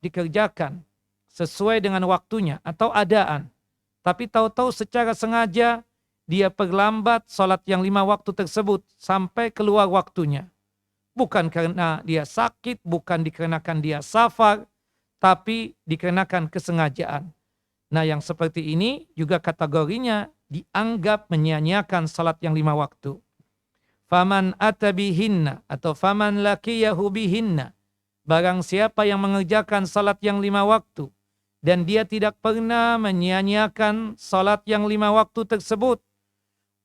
dikerjakan sesuai dengan waktunya atau adaan, tapi tahu-tahu secara sengaja dia perlambat salat yang 5 waktu tersebut sampai keluar waktunya. Bukan karena dia sakit, bukan dikarenakan dia safar, tapi dikarenakan kesengajaan. Nah, yang seperti ini juga kategorinya dianggap menyia-nyiakan salat yang 5 waktu. Faman atabihinna atau faman laqiyahu bihinna. Barang siapa yang mengerjakan salat yang 5 waktu dan dia tidak pernah menyia-nyiakan salat yang 5 waktu tersebut,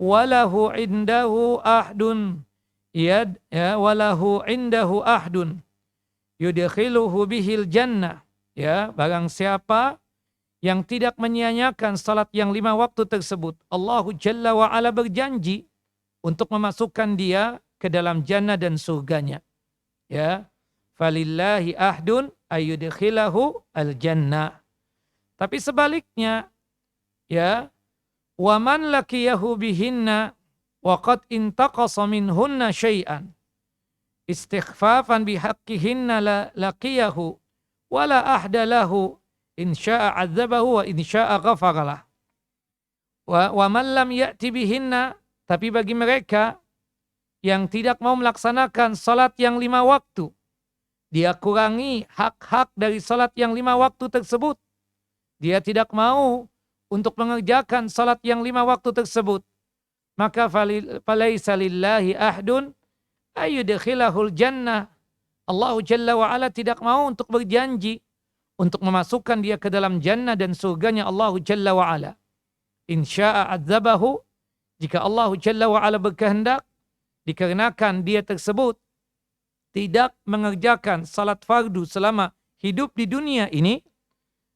walahu indahu ahdun walahu indahu ahdun yudkhiluhu bihil jannah. Ya, barang siapa yang tidak menyia-nyiakan salat yang 5 waktu tersebut, Allah Jalla wa Ala berjanji untuk memasukkan dia ke dalam jannah dan surganya. Ya, falillahi ahdun ayyudkhilahu al-jannah. Tapi sebaliknya, ya, wa man laqiyahu bihinna wa qad intaqasa minhunna syai'an istighfafan bihaqqihinna laqiyahu wa la ahda lahu in syaa'a 'adzabahu wa in syaa'a ghafara lah. Wa man lam ya'ti bihinna, tapi bagi mereka yang tidak mau melaksanakan salat yang 5 waktu, dia kurangi hak-hak dari salat yang 5 waktu tersebut. Dia tidak mau untuk mengerjakan salat yang 5 waktu tersebut. Maka falaisa lillahi ahdun ayyudkhilahul jannah. Allah Jalla wa Ala tidak mau untuk berjanji untuk memasukkan dia ke dalam jannah dan surganya Allah Jalla wa Ala. In syaa'a 'adzabahu, jika Allah Jalla wa Ala berkehendak, dikarenakan dia tersebut tidak mengerjakan salat fardu selama hidup di dunia ini,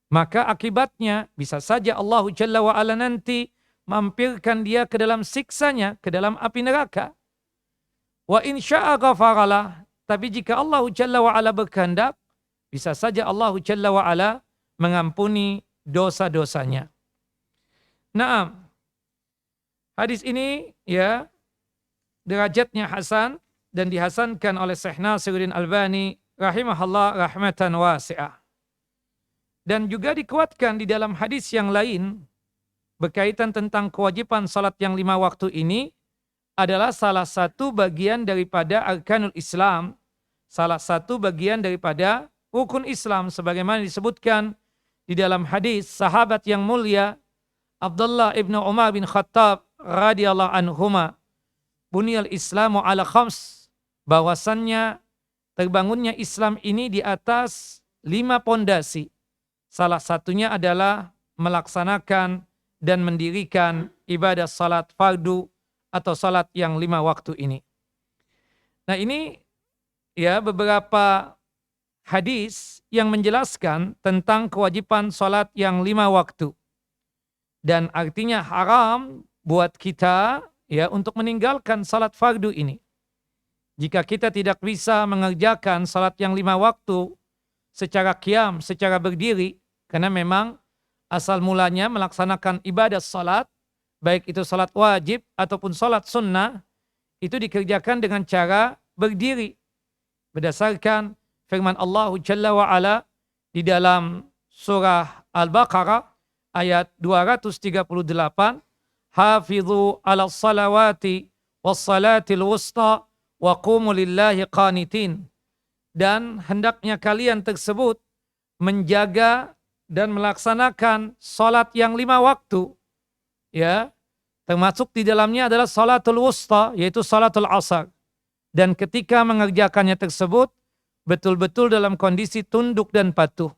maka akibatnya bisa saja Allah Jalla wa Ala nanti mampirkan dia ke dalam siksanya, ke dalam api neraka. Wa in syaa'a ghafaralah, tapi jika Allah Jalla wa Ala berkehendak, bisa saja Allah Jalla wa Ala mengampuni dosa-dosanya. Naam. Hadis ini ya derajatnya hasan dan dihasankan oleh Syekh Nasiruddin Albani rahimahullah rahmatan wasi'ah. Dan juga dikuatkan di dalam hadis yang lain berkaitan tentang kewajiban salat yang 5 waktu ini adalah salah satu bagian daripada arkanul Islam, salah satu bagian daripada rukun Islam sebagaimana disebutkan di dalam hadis sahabat yang mulia Abdullah ibn Umar bin Khattab radhiyallahu anhuma, bunyal Islamu ala khams, bahwasannya terbangunnya Islam ini di atas 5 pondasi. Salah satunya adalah melaksanakan dan mendirikan ibadah salat fardu atau salat yang 5 waktu ini. Nah, ini ya beberapa hadis yang menjelaskan tentang kewajiban salat yang 5 waktu. Dan artinya haram buat kita ya untuk meninggalkan salat fardu ini. Jika kita tidak bisa mengerjakan salat yang 5 waktu secara qiyam, secara berdiri, karena memang asal mulanya melaksanakan ibadah salat, baik itu salat wajib ataupun salat sunnah, itu dikerjakan dengan cara berdiri. Berdasarkan firman Allah Jalla wa Ala di dalam surah Al-Baqarah ayat 238, Hafizu ala salawati was salatil wusta wa qumu lillahi qanitin. Dan hendaknya kalian tersebut menjaga dan melaksanakan salat yang 5 waktu. Ya, termasuk di dalamnya adalah salatul wusta, yaitu salatul asar. Dan ketika mengerjakannya tersebut betul-betul dalam kondisi tunduk dan patuh.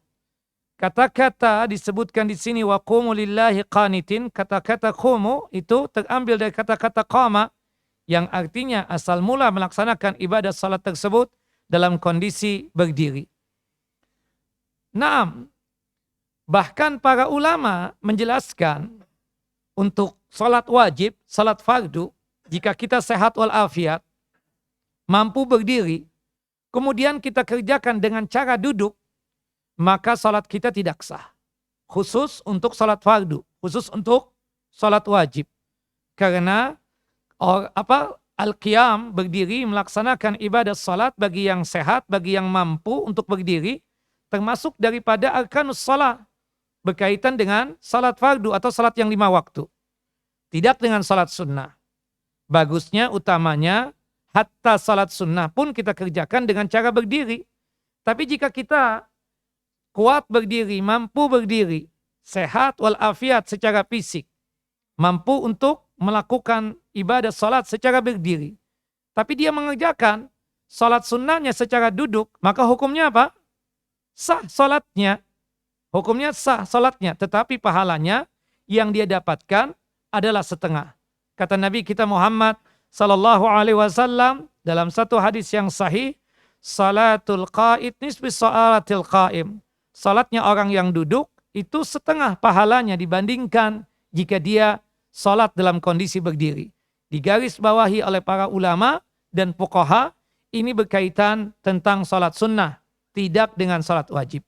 Kata-kata disebutkan di sini wa qumu lillahi qanitin, kata-kata qumu itu terambil dari kata-kata qama yang artinya asal mula melaksanakan ibadah salat tersebut dalam kondisi berdiri. Naam, bahkan para ulama menjelaskan untuk salat wajib, salat fardu, jika kita sehat walafiat, mampu berdiri, kemudian kita kerjakan dengan cara duduk, maka salat kita tidak sah. Khusus untuk salat fardu, khusus untuk salat wajib. Karena al-qiyam, berdiri, melaksanakan ibadah salat bagi yang sehat, bagi yang mampu untuk berdiri, termasuk daripada arkanus shalah, berkaitan dengan salat fardu atau salat yang 5 waktu. Tidak dengan salat sunnah. Bagusnya, utamanya, hatta salat sunnah pun kita kerjakan dengan cara berdiri. Tapi jika kita kuat berdiri, mampu berdiri, sehat walafiat secara fisik, mampu untuk melakukan ibadah salat secara berdiri, tapi dia mengerjakan salat sunnahnya secara duduk, maka hukumnya apa? Sah salatnya. Hukumnya sah salatnya, tetapi pahalanya yang dia dapatkan adalah setengah. Kata Nabi kita Muhammad sallallahu alaihi wasallam dalam satu hadis yang sahih, salatul qa'id nisbi salatil qa'im. Salatnya orang yang duduk itu setengah pahalanya dibandingkan jika dia salat dalam kondisi berdiri. Digaris bawahi oleh para ulama dan fuqaha, ini berkaitan tentang salat sunnah, tidak dengan salat wajib.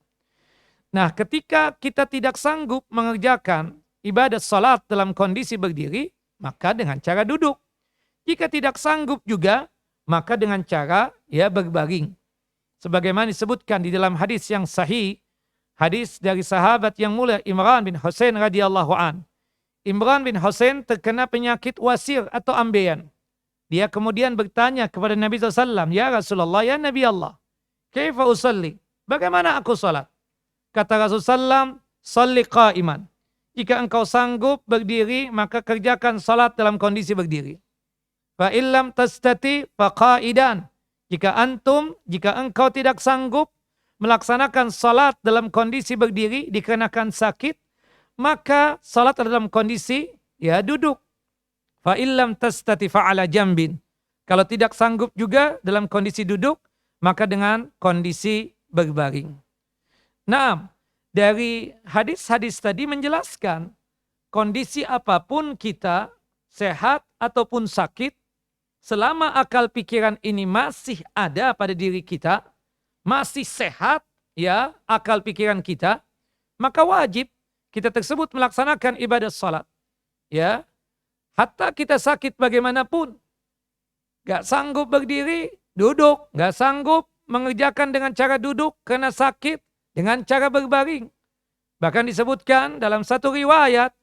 Nah, ketika kita tidak sanggup mengerjakan ibadah salat dalam kondisi berdiri, maka dengan cara duduk. Jika tidak sanggup juga, maka dengan cara berbaring. Sebagaimana disebutkan di dalam hadis yang sahih, hadis dari sahabat yang mulia Imran bin Husain radhiyallahu an. Imran bin Husain terkena penyakit wasir atau ambeien. Dia kemudian bertanya kepada Nabi SAW, "Ya Rasulullah, ya Nabi Allah, kaifa usalli? Bagaimana aku salat?" Kata Rasulullah, "Salli qa'iman." Jika engkau sanggup berdiri, maka kerjakan salat dalam kondisi berdiri. Fa illam tastati fa qa'idan. Jika engkau tidak sanggup melaksanakan salat dalam kondisi berdiri dikarenakan sakit, maka salat dalam kondisi duduk. Fa illam tastati fa ala jambin. Kalau tidak sanggup juga dalam kondisi duduk, maka dengan kondisi berbaring. Nah, dari hadis-hadis tadi menjelaskan kondisi apapun kita, sehat ataupun sakit, selama akal pikiran ini masih ada pada diri kita, masih sehat akal pikiran kita, maka wajib kita tersebut melaksanakan ibadah salat. Hatta kita sakit bagaimanapun, gak sanggup berdiri, duduk, gak sanggup mengerjakan dengan cara duduk karena sakit, dengan cara berbaring. Bahkan disebutkan dalam satu riwayat,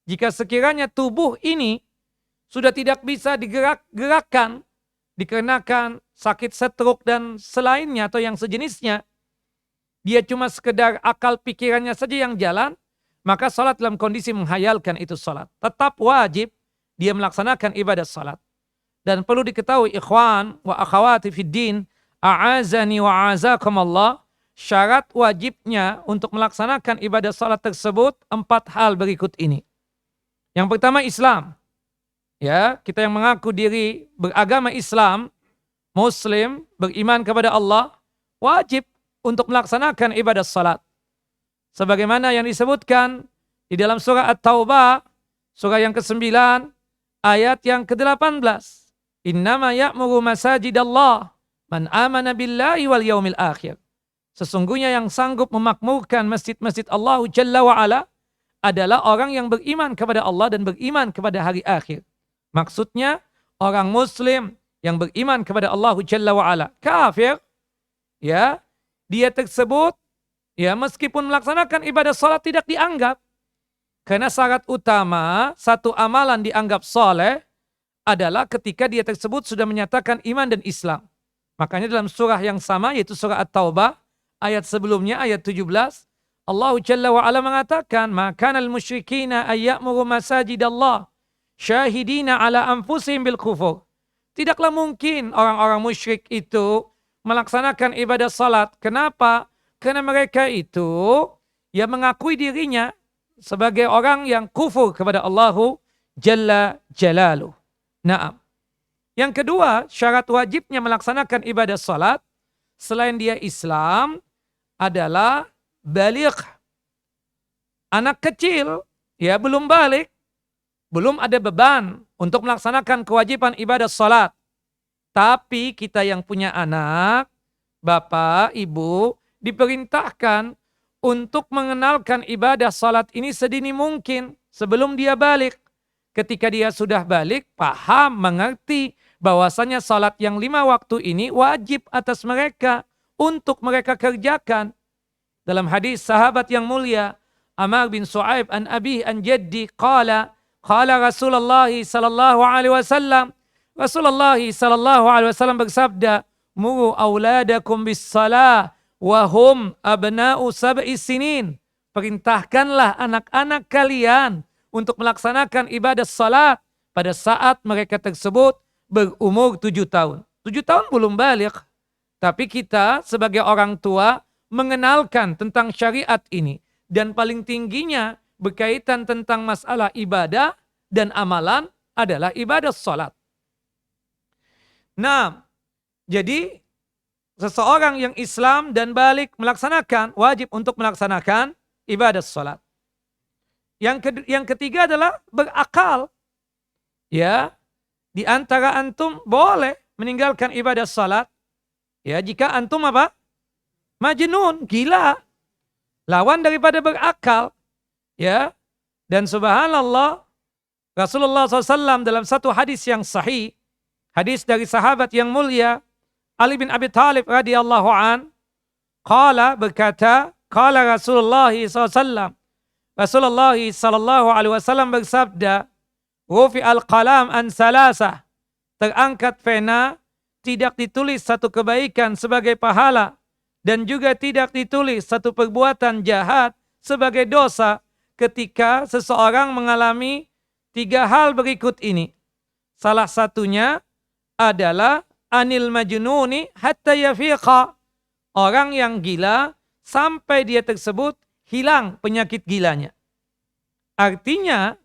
jika sekiranya tubuh ini sudah tidak bisa digerak-gerakkan dikarenakan sakit stroke dan selainnya atau yang sejenisnya, dia cuma sekedar akal pikirannya saja yang jalan, maka salat dalam kondisi menghayalkan itu salat. Tetap wajib dia melaksanakan ibadah salat. Dan perlu diketahui ikhwan wa akhawati fid din, a'azani wa a'azakumullah, syarat wajibnya untuk melaksanakan ibadah salat tersebut 4 hal berikut ini. Yang pertama Islam. Kita yang mengaku diri beragama Islam, Muslim, beriman kepada Allah, wajib untuk melaksanakan ibadah salat. Sebagaimana yang disebutkan di dalam surah At-Taubah, surah yang ke-9, ayat yang ke-18. Innama ya'muru masajidallah man amana billahi wal yaumil akhir. Sesungguhnya yang sanggup memakmurkan masjid-masjid Allah Jalla wa'ala adalah orang yang beriman kepada Allah dan beriman kepada hari akhir. Maksudnya orang muslim yang beriman kepada Allah Jalla wa'ala. Kafir, dia tersebut, meskipun melaksanakan ibadah salat tidak dianggap. Karena syarat utama satu amalan dianggap saleh adalah ketika dia tersebut sudah menyatakan iman dan Islam. Makanya dalam surah yang sama yaitu surah At-Taubah, ayat sebelumnya, ayat 17, Allah Jalla wa'ala mengatakan, "Makanal musyrikina ayya'muru masajidallah syahidina ala anfusihim bil kufur." Tidaklah mungkin orang-orang musyrik itu melaksanakan ibadah salat. Kenapa? Karena mereka itu mengakui dirinya sebagai orang yang kufur kepada Allah Jalla Jalaluh. Naam. Yang kedua, syarat wajibnya melaksanakan ibadah salat selain dia Islam adalah baligh. Anak kecil, belum balik, belum ada beban untuk melaksanakan kewajiban ibadah salat. Tapi kita yang punya anak, bapak, ibu, diperintahkan untuk mengenalkan ibadah salat ini sedini mungkin sebelum dia balik. Ketika dia sudah balik, paham, mengerti bahwasanya salat yang 5 waktu ini wajib atas mereka untuk mereka kerjakan. Dalam hadis sahabat yang mulia Amr bin Su'aib an abi an jaddi qala Rasulullah sallallahu alaihi wasallam, Rasulullah sallallahu alaihi wasallam bersabda, muru auladakum bis salah wa hum abna'u sab'i sinin. Perintahkanlah anak-anak kalian untuk melaksanakan ibadah salat pada saat mereka tersebut berumur 7 tahun. 7 tahun belum baligh, tapi kita sebagai orang tua mengenalkan tentang syariat ini. Dan paling tingginya berkaitan tentang masalah ibadah dan amalan adalah ibadah salat. Nah, jadi seseorang yang Islam dan balik melaksanakan, wajib untuk melaksanakan ibadah salat. Yang ketiga adalah berakal. Ya, di antara antum boleh meninggalkan ibadah salat. Ya, jika antum apa? Majnun, gila. Lawan daripada berakal. Ya, dan subhanallah, Rasulullah SAW dalam satu hadis yang sahih, hadis dari sahabat yang mulia, Ali bin Abi Thalib radhiyallahu an, berkata, Rasulullah SAW, Rasulullah sallallahu alaihi wasallam bersabda, rufi al-qalam an salasah, terangkat pena, tidak ditulis satu kebaikan sebagai pahala, dan juga tidak ditulis satu perbuatan jahat sebagai dosa ketika seseorang mengalami 3 hal berikut ini. Salah satunya adalah anil majnuni hatta yafiqa, orang yang gila sampai dia tersebut hilang penyakit gilanya. Artinya,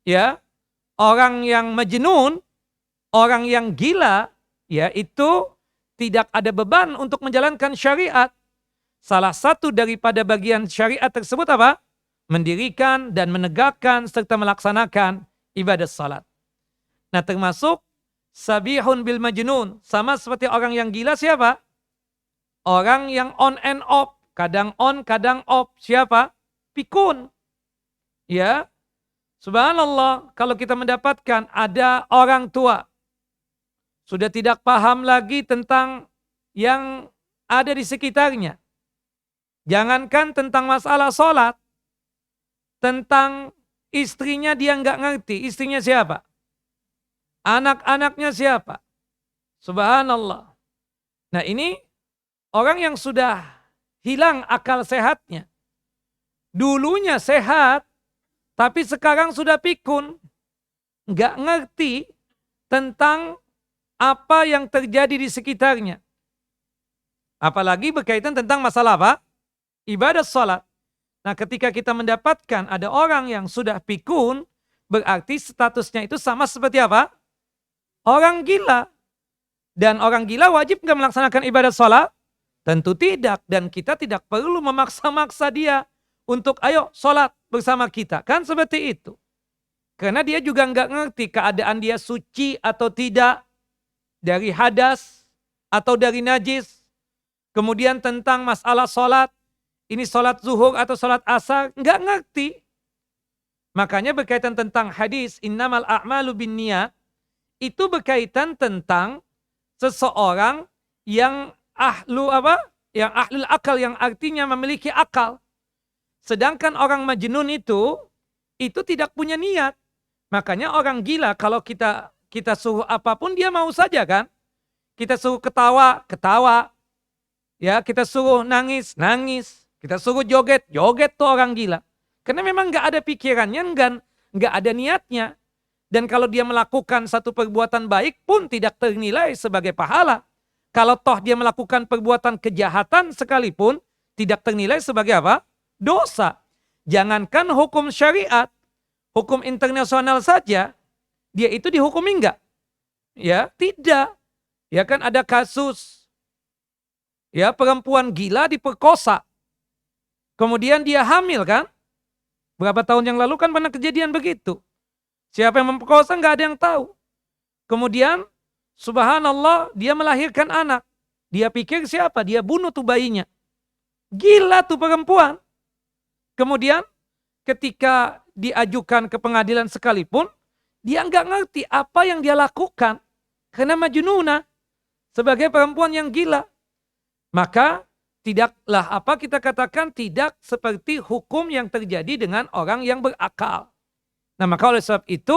ya, orang yang majnun, orang yang gila, ya, itu tidak ada beban untuk menjalankan syariat. Salah satu daripada bagian syariat tersebut apa? Mendirikan dan menegakkan serta melaksanakan ibadah salat. Nah, termasuk sabihun bil majnun, sama seperti orang yang gila siapa? Orang yang on and off, kadang on, kadang off. Siapa? Pikun. Ya. Subhanallah, kalau kita mendapatkan ada orang tua sudah tidak paham lagi tentang yang ada di sekitarnya. Jangankan tentang masalah sholat, tentang istrinya dia nggak ngerti. Istrinya siapa? Anak-anaknya siapa? Subhanallah. Nah, ini orang yang sudah hilang akal sehatnya. Dulunya sehat, tapi sekarang sudah pikun. Nggak ngerti tentang apa yang terjadi di sekitarnya. Apalagi berkaitan tentang masalah apa? Ibadah salat. Nah, ketika kita mendapatkan ada orang yang sudah pikun, berarti statusnya itu sama seperti apa? Orang gila. Dan orang gila wajib nggak melaksanakan ibadah salat? Tentu tidak. Dan kita tidak perlu memaksa-maksa dia untuk ayo salat bersama kita. Kan seperti itu. Karena dia juga nggak ngerti keadaan dia suci atau tidak, dari hadas atau dari najis. Kemudian tentang masalah sholat, ini sholat zuhur atau sholat asar, nggak ngerti. Makanya berkaitan tentang hadis innamal a'malu binniyat, itu berkaitan tentang seseorang yang yang ahlul akal, yang artinya memiliki akal. Sedangkan orang majnun itu tidak punya niat. Makanya orang gila kalau kita suruh apapun dia mau saja kan. Kita suruh ketawa, ketawa. Ya, kita suruh nangis, nangis. Kita suruh joget, joget tuh orang gila. Karena memang nggak ada pikirannya, nggak ada niatnya. Dan kalau dia melakukan satu perbuatan baik pun tidak ternilai sebagai pahala. Kalau toh dia melakukan perbuatan kejahatan sekalipun tidak ternilai sebagai apa? Dosa. Jangankan hukum syariat, hukum internasional saja, dia itu dihukumi enggak? Ya, tidak. Ya kan ada kasus ya perempuan gila diperkosa. Kemudian dia hamil kan? Berapa tahun yang lalu kan pernah kejadian begitu. Siapa yang memperkosa enggak ada yang tahu. Kemudian subhanallah dia melahirkan anak. Dia pikir siapa? Dia bunuh tuh bayinya. Gila tuh perempuan. Kemudian ketika diajukan ke pengadilan sekalipun, dia nggak ngerti apa yang dia lakukan. Karena majnuna sebagai perempuan yang gila. Maka tidaklah kita katakan tidak seperti hukum yang terjadi dengan orang yang berakal. Nah, maka oleh sebab itu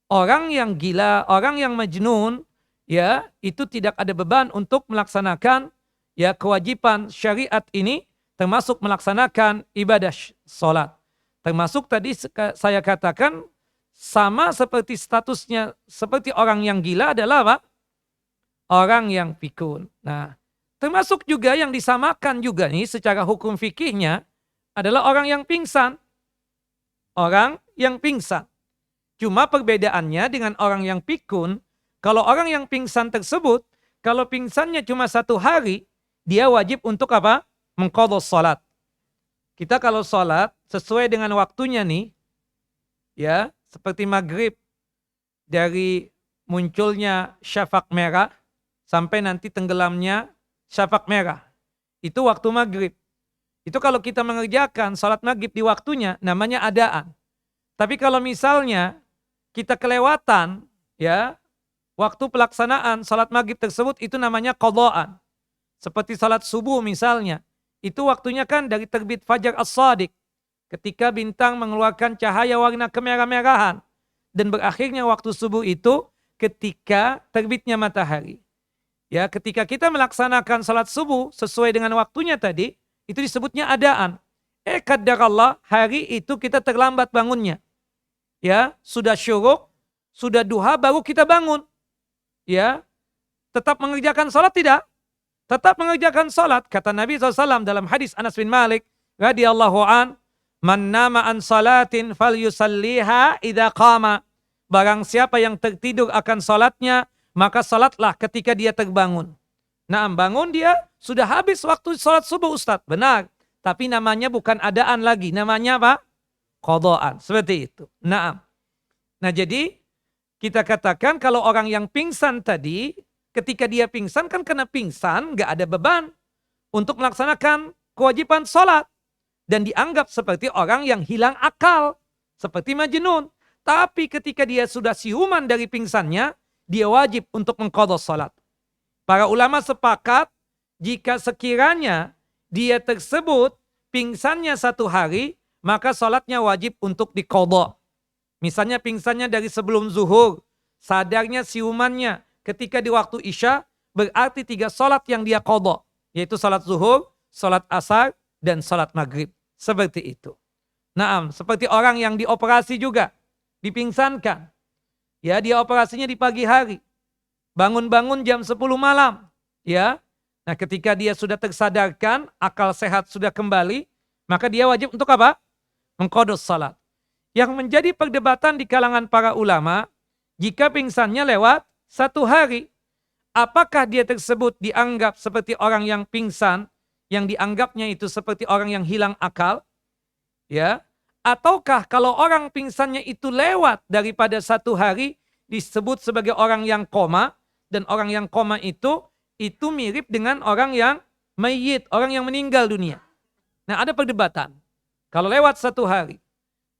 orang yang gila, orang yang majnun, ya, itu tidak ada beban untuk melaksanakan ya kewajiban syariat ini, termasuk melaksanakan ibadah sholat. Termasuk tadi saya katakan sama seperti statusnya seperti orang yang gila adalah apa? Orang yang pikun. Nah, termasuk juga yang disamakan juga nih secara hukum fikihnya adalah orang yang pingsan. Orang yang pingsan. Cuma perbedaannya dengan orang yang pikun, kalau orang yang pingsan tersebut, kalau pingsannya cuma 1 hari, dia wajib untuk apa? Mengqadha salat. Kita kalau salat sesuai dengan waktunya nih, ya, seperti maghrib dari munculnya syafaq merah sampai nanti tenggelamnya syafaq merah. Itu waktu maghrib. Itu kalau kita mengerjakan salat maghrib di waktunya namanya adaan. Tapi kalau misalnya kita kelewatan ya waktu pelaksanaan salat maghrib tersebut itu namanya qadhaan. Seperti salat subuh misalnya. Itu waktunya kan dari terbit fajar as-shadiq. Ketika bintang mengeluarkan cahaya warna kemerah-merahan. Dan berakhirnya waktu subuh itu ketika terbitnya matahari. Ya, ketika kita melaksanakan salat subuh sesuai dengan waktunya tadi, itu disebutnya adaan. Qadarallah, hari itu kita terlambat bangunnya. Ya, sudah syuruk, sudah duha baru kita bangun. Ya, tetap mengerjakan salat tidak? Tetap mengerjakan salat. Kata Nabi SAW dalam hadis Anas bin Malik radhiyallahu an, man nama an salatin falyusalliha idza qama. Barang siapa yang tertidur akan salatnya, maka salatlah ketika dia terbangun. Nah, bangun dia sudah habis waktu salat subuh, Ustaz. Benar. Tapi namanya bukan adaan lagi. Namanya apa? Qadhaan. Seperti itu. Nah, jadi kita katakan kalau orang yang pingsan tadi, ketika dia pingsan kan karena pingsan gak ada beban untuk melaksanakan kewajiban sholat. Dan dianggap seperti orang yang hilang akal. Seperti majnun. Tapi ketika dia sudah siuman dari pingsannya, dia wajib untuk mengqadha sholat. Para ulama sepakat jika sekiranya dia tersebut pingsannya 1 hari, maka sholatnya wajib untuk diqadha. Misalnya pingsannya dari sebelum zuhur, sadarnya siumannya ketika di waktu isya, berarti 3 sholat yang dia qadha, yaitu sholat zuhur, sholat asar, dan sholat maghrib. Seperti itu. Naam, seperti orang yang dioperasi juga, dipingsankan. Ya, dia operasinya di pagi hari. Bangun-bangun jam 10 malam. Ya. Nah, ketika dia sudah tersadarkan, akal sehat sudah kembali, maka dia wajib untuk apa? Mengqadha salat. Yang menjadi perdebatan di kalangan para ulama, jika pingsannya lewat 1 hari, apakah dia tersebut dianggap seperti orang yang pingsan, yang dianggapnya itu seperti orang yang hilang akal? Ya, ataukah kalau orang pingsannya itu lewat daripada 1 hari, disebut sebagai orang yang koma, dan orang yang koma itu mirip dengan orang yang mayyit, orang yang meninggal dunia. Nah, ada perdebatan. Kalau lewat 1 hari.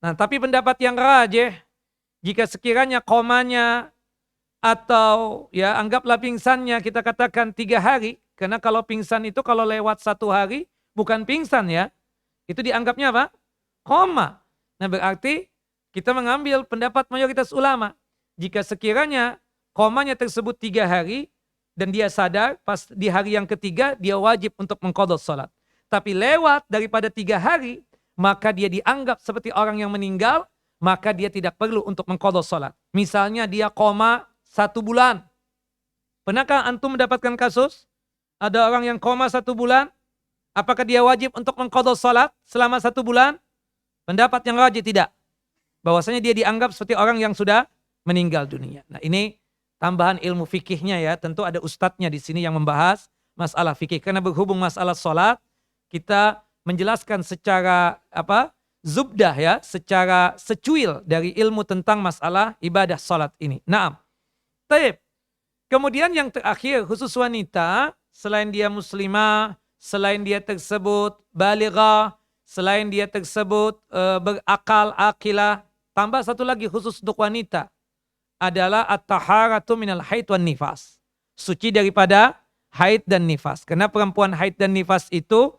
Nah, tapi pendapat yang rajih, jika sekiranya komanya atau ya anggaplah pingsannya kita katakan 3 hari, karena kalau pingsan itu kalau lewat 1 hari bukan pingsan ya, itu dianggapnya apa? Koma. Nah, berarti kita mengambil pendapat mayoritas ulama. Jika sekiranya komanya tersebut 3 hari dan dia sadar pas di hari yang ketiga dia wajib untuk mengqadha salat. Tapi lewat daripada 3 hari, maka dia dianggap seperti orang yang meninggal, maka dia tidak perlu untuk mengqadha salat. Misalnya dia koma 1 bulan. Pernahkah antum mendapatkan kasus? Ada orang yang koma 1 bulan, apakah dia wajib untuk mengqadha salat selama 1 bulan? Pendapat yang rajih tidak. Bahwasanya dia dianggap seperti orang yang sudah meninggal dunia. Nah, ini tambahan ilmu fikihnya ya. Tentu ada ustadznya di sini yang membahas masalah fikih. Karena berhubung masalah salat, kita menjelaskan secara zubdah ya, secara secuil dari ilmu tentang masalah ibadah salat ini. Naam. Taib. Kemudian yang terakhir, khusus wanita, selain dia muslimah, selain dia tersebut balighah, selain dia tersebut berakal, akilah, tambah satu lagi khusus untuk wanita adalah at-taharatu minal haid wan nifas. Suci daripada haid dan nifas. Karena perempuan haid dan nifas itu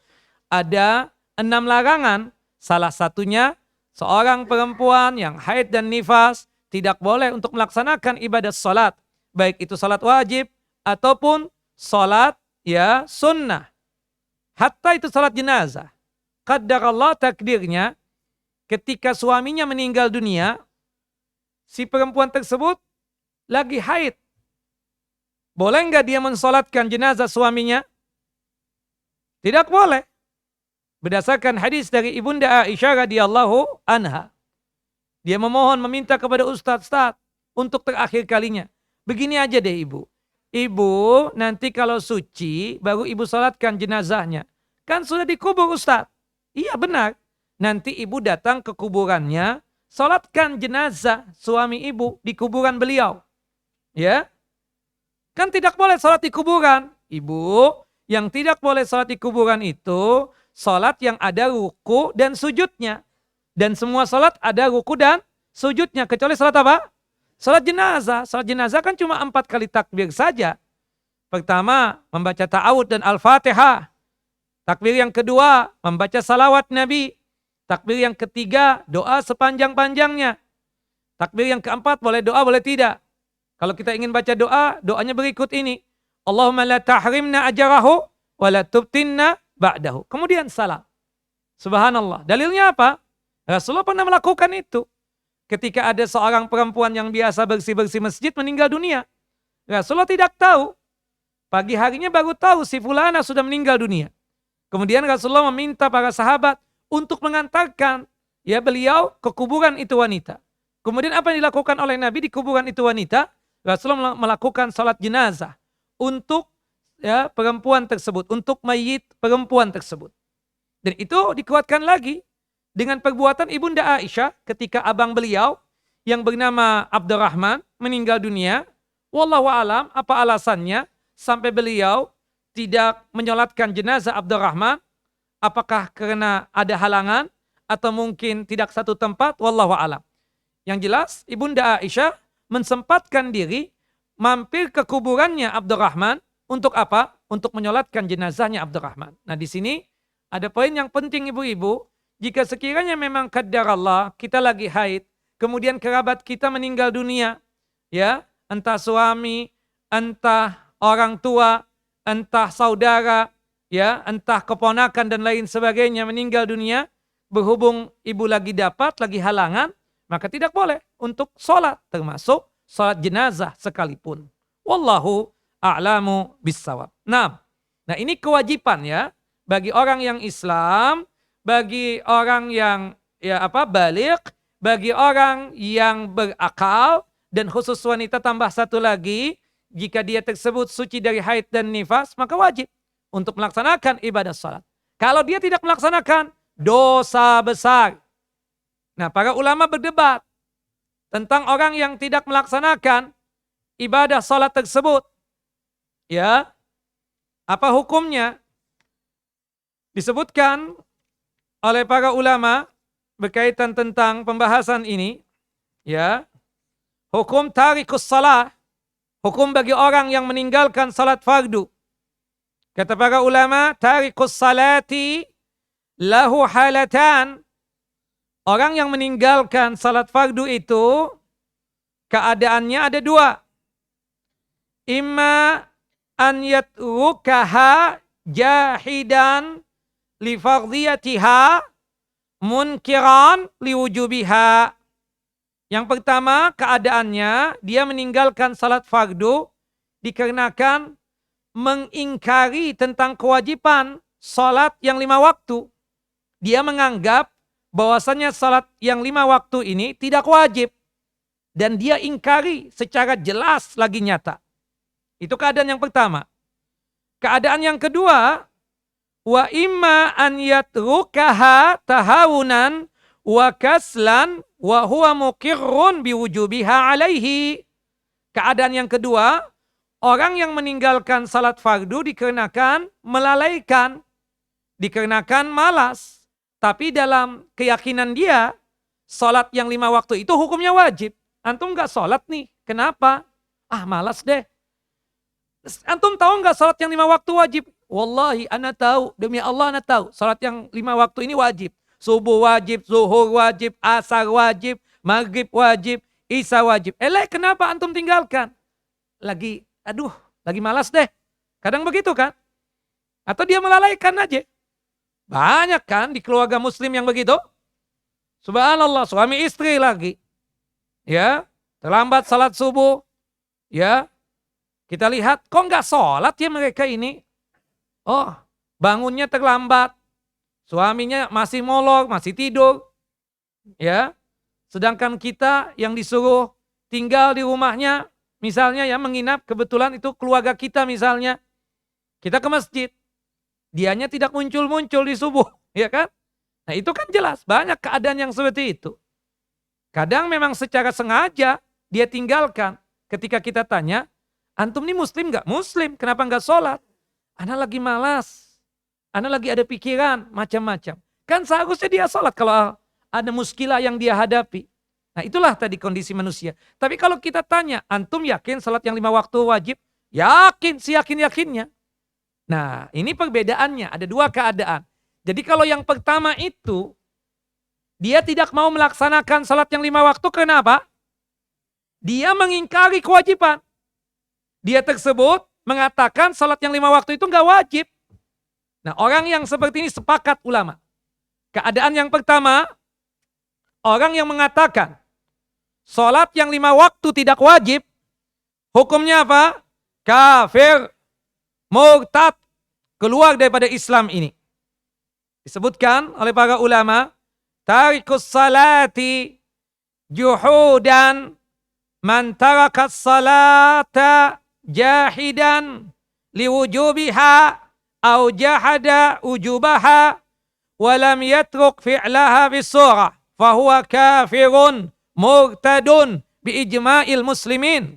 ada 6 larangan. Salah satunya seorang perempuan yang haid dan nifas tidak boleh untuk melaksanakan ibadah salat. Baik itu salat wajib ataupun salat ya sunnah. Hatta itu salat jenazah. Qaddarallah takdirnya ketika suaminya meninggal dunia, si perempuan tersebut lagi haid. Boleh nggak dia mensolatkan jenazah suaminya? Tidak boleh. Berdasarkan hadis dari Ibunda Aisyah radhiyallahu anha. Dia memohon meminta kepada ustaz untuk terakhir kalinya. Begini aja deh ibu. Ibu nanti kalau suci baru ibu salatkan jenazahnya. Kan sudah dikubur ustaz. Iya benar. Nanti ibu datang ke kuburannya, salatkan jenazah suami ibu di kuburan beliau. Ya. Kan tidak boleh salat di kuburan. Ibu, yang tidak boleh salat di kuburan itu salat yang ada ruku dan sujudnya. Dan semua salat ada ruku dan sujudnya. Kecuali salat apa? Salat jenazah. Salat jenazah kan cuma 4 kali takbir saja. Pertama, membaca ta'awud dan al-fatihah. Takbir yang kedua, membaca salawat Nabi. Takbir yang ketiga, doa sepanjang-panjangnya. Takbir yang keempat, boleh doa, boleh tidak. Kalau kita ingin baca doa, doanya berikut ini. Allahumma la tahrimna ajarahu, wa la tubtinna ba'dahu. Kemudian salam. Subhanallah. Dalilnya apa? Rasulullah pernah melakukan itu. Ketika ada seorang perempuan yang biasa bersih-bersih masjid meninggal dunia. Rasulullah tidak tahu. Pagi harinya baru tahu si fulana sudah meninggal dunia. Kemudian Rasulullah meminta para sahabat untuk mengantarkan ya beliau ke kuburan itu wanita. Kemudian apa yang dilakukan oleh Nabi di kuburan itu wanita? Rasulullah melakukan salat jenazah untuk ya perempuan tersebut, untuk mayit perempuan tersebut. Dan itu dikuatkan lagi dengan perbuatan Ibunda Aisyah ketika abang beliau yang bernama Abdurrahman meninggal dunia. Wallahu alam apa alasannya sampai beliau tidak menyolatkan jenazah Abdurrahman? Apakah karena ada halangan atau mungkin tidak satu tempat? Wallahu alam. Yang jelas Ibunda Aisyah mensempatkan diri mampir ke kuburannya Abdurrahman untuk apa? Untuk menyolatkan jenazahnya Abdurrahman. Nah di sini ada poin yang penting ibu-ibu. Jika sekiranya memang qadar Allah kita lagi haid, kemudian kerabat kita meninggal dunia, ya entah suami, entah orang tua, entah saudara, ya entah keponakan dan lain sebagainya meninggal dunia, berhubung ibu lagi dapat, lagi halangan, maka tidak boleh untuk sholat, termasuk sholat jenazah sekalipun. Wallahu a'lamu bissawab. Nah ini kewajiban ya bagi orang yang Islam, bagi orang yang baligh, bagi orang yang berakal, dan khusus wanita tambah satu lagi, jika dia tersebut suci dari haid dan nifas, maka wajib untuk melaksanakan ibadah salat. Kalau dia tidak melaksanakan, dosa besar. Nah, para ulama berdebat tentang orang yang tidak melaksanakan ibadah salat tersebut. Ya, apa hukumnya? Disebutkan oleh para ulama berkaitan tentang pembahasan ini, ya, hukum tarikus salah, hukum bagi orang yang meninggalkan salat fardu. Kata para ulama, tarikus salati lahu halatan. Orang yang meninggalkan salat fardu itu keadaannya ada dua. Imma an yatrukaha jahidan li fardiyatiha munkiran li wujubiha. Yang pertama keadaannya dia meninggalkan salat fardu dikarenakan mengingkari tentang kewajiban salat yang 5 waktu. Dia menganggap bahwasanya salat yang 5 waktu ini tidak wajib. Dan dia ingkari secara jelas lagi nyata. Itu keadaan yang pertama. Keadaan yang kedua, wa imma an yatrukaha tahawunan wa kaslan wa huwa muqirrun biwujubiha alaihi. Keadaan yang kedua, orang yang meninggalkan salat fardu dikarenakan melalaikan, dikarenakan malas. Tapi dalam keyakinan dia, salat yang 5 waktu itu hukumnya wajib. Antum gak salat nih, kenapa? Malas deh. Antum tahu nggak salat yang 5 waktu wajib? Wallahi ana tahu, demi Allah ana tahu. Salat yang 5 waktu ini wajib. Subuh wajib, zuhur wajib, asar wajib, maghrib wajib, isya wajib. Kenapa antum tinggalkan? Lagi malas deh. Kadang begitu kan? Atau dia melalaikan aja. Banyak kan di keluarga muslim yang begitu. Subhanallah, suami istri lagi. Ya, terlambat salat subuh. Ya, kita lihat, kok nggak sholat ya mereka ini? Oh, bangunnya terlambat. Suaminya masih molor, masih tidur. Ya, sedangkan kita yang disuruh tinggal di rumahnya, misalnya ya menginap, kebetulan itu keluarga kita misalnya. Kita ke masjid. Dianya tidak muncul-muncul di subuh, ya kan? Nah itu kan jelas, banyak keadaan yang seperti itu. Kadang memang secara sengaja dia tinggalkan. Ketika kita tanya, antum ini muslim nggak? Muslim, kenapa nggak sholat? Ana lagi malas, ana lagi ada pikiran, macam-macam. Kan seharusnya dia sholat kalau ada muskilah yang dia hadapi. Nah itulah tadi kondisi manusia. Tapi kalau kita tanya, antum yakin sholat yang 5 waktu wajib? Yakin, siyakin-yakinnya. Nah ini perbedaannya, ada 2 keadaan. Jadi kalau yang pertama itu, dia tidak mau melaksanakan sholat yang 5 waktu, kenapa? Dia mengingkari kewajiban. Dia tersebut mengatakan sholat yang 5 waktu itu nggak wajib. Nah orang yang seperti ini sepakat ulama. Keadaan yang pertama, orang yang mengatakan sholat yang 5 waktu tidak wajib, hukumnya apa? Kafir, murtad, keluar daripada Islam ini. Disebutkan oleh para ulama, tarikus salati juhudan man tarakas salata jahidan liwujubiha au jahada ujubaha walam yatruk fi'laha bisurah fahuwa kafirun murtadun biijma'il muslimin.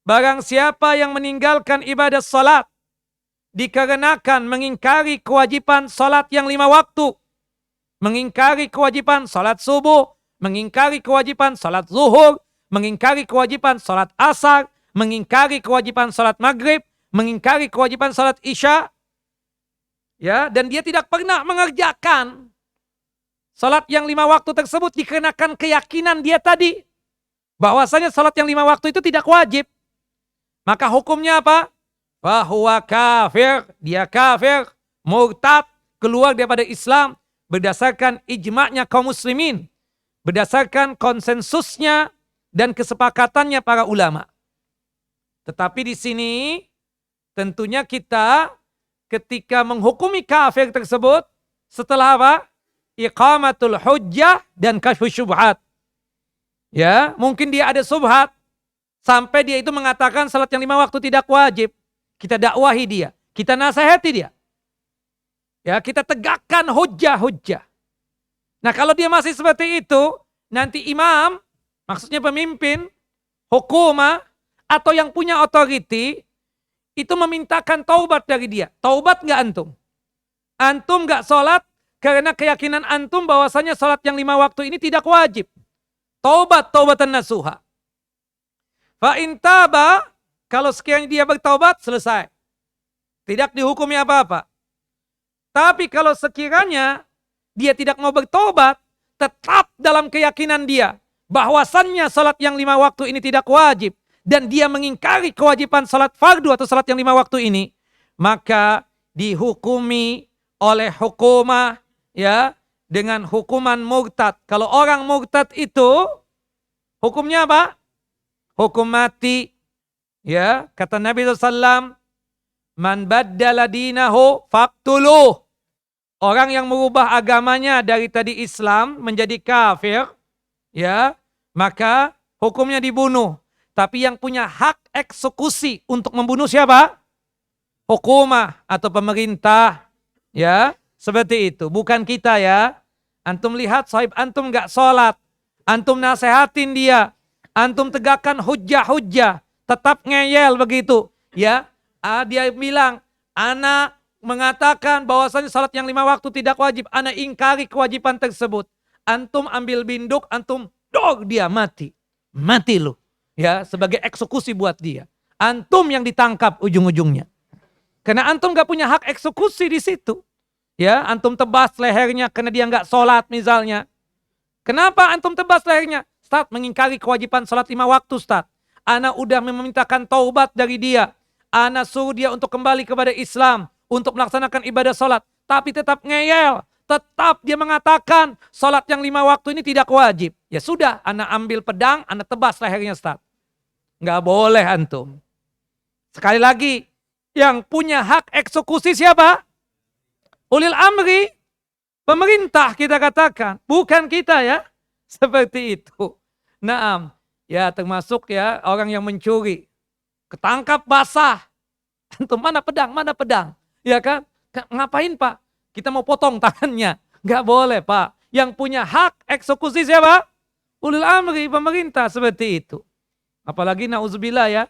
Barang siapa yang meninggalkan ibadah salat dikarenakan mengingkari kewajiban salat yang 5 waktu, mengingkari kewajiban salat subuh, mengingkari kewajiban salat zuhur, mengingkari kewajiban salat asar, mengingkari kewajiban salat maghrib, mengingkari kewajiban salat isya, ya, dan dia tidak pernah mengerjakan salat yang 5 waktu tersebut dikarenakan keyakinan dia tadi bahwasanya salat yang 5 waktu itu tidak wajib, maka hukumnya apa? Fahuwa kafir, dia kafir, murtad, keluar daripada Islam berdasarkan ijma'nya kaum muslimin, berdasarkan konsensusnya dan kesepakatannya para ulama. Tetapi di sini tentunya kita ketika menghukumi kafir tersebut setelah apa? Iqamatul hujjah dan kasyfus syubhat. Ya, mungkin dia ada subhat sampai dia itu mengatakan salat yang 5 waktu tidak wajib. Kita dakwahi dia, kita nasihati dia. Ya, kita tegakkan hujjah-hujjah. Nah, kalau dia masih seperti itu, nanti imam, maksudnya pemimpin, hukumah, atau yang punya otoriti, itu memintakan taubat dari dia. Taubat nggak antum? Antum nggak sholat karena keyakinan antum bahwasanya sholat yang 5 waktu ini tidak wajib. Taubat, taubatan nasuha. Fa in taba, kalau sekiranya dia bertaubat, selesai. Tidak dihukumi apa-apa. Tapi kalau sekiranya dia tidak mau bertobat, tetap dalam keyakinan dia bahwasannya salat yang 5 waktu ini tidak wajib dan dia mengingkari kewajiban salat fardu atau salat yang 5 waktu ini, maka dihukumi oleh hukumah ya dengan hukuman murtad. Kalau orang murtad itu hukumnya apa? Hukum mati. Ya, kata Nabi SAW, man baddala dinahu faqtuluh. Orang yang merubah agamanya dari tadi Islam menjadi kafir, ya, maka hukumnya dibunuh. Tapi yang punya hak eksekusi untuk membunuh siapa? Hukumah atau pemerintah, ya, seperti itu. Bukan kita ya. Antum lihat sahib antum gak sholat, antum nasehatin dia, antum tegakkan hujjah-hujjah, tetap ngeyel begitu, ya. Dia bilang, ana mengatakan bahwasanya salat yang 5 waktu tidak wajib, ana ingkari kewajiban tersebut. Antum ambil binduk, antum dog dia mati. Mati lu. Ya, sebagai eksekusi buat dia. Antum yang ditangkap ujung-ujungnya. Karena antum gak punya hak eksekusi di situ. Ya, antum tebas lehernya karena dia gak sholat misalnya. Kenapa antum tebas lehernya? Ustaz, mengingkari kewajiban sholat 5 waktu, Ustaz. Ana udah memintakan taubat dari dia. Ana suruh dia untuk kembali kepada Islam, untuk melaksanakan ibadah sholat. Tapi tetap ngeyel. Tetap dia mengatakan sholat yang 5 waktu ini tidak wajib. Ya sudah, ana ambil pedang, ana tebas lehernya, Ustaz. Gak boleh antum. Sekali lagi, yang punya hak eksekusi siapa? Ulil amri, pemerintah kita katakan, bukan kita ya. Seperti itu. Naam, ya termasuk ya orang yang mencuri. Ketangkap basah. Antum mana pedang, mana pedang. Ya kan? Ngapain Pak? Kita mau potong tangannya. Gak boleh Pak. Yang punya hak eksekusi siapa? Ulil amri, pemerintah, seperti itu. Apalagi na'udzubillah ya.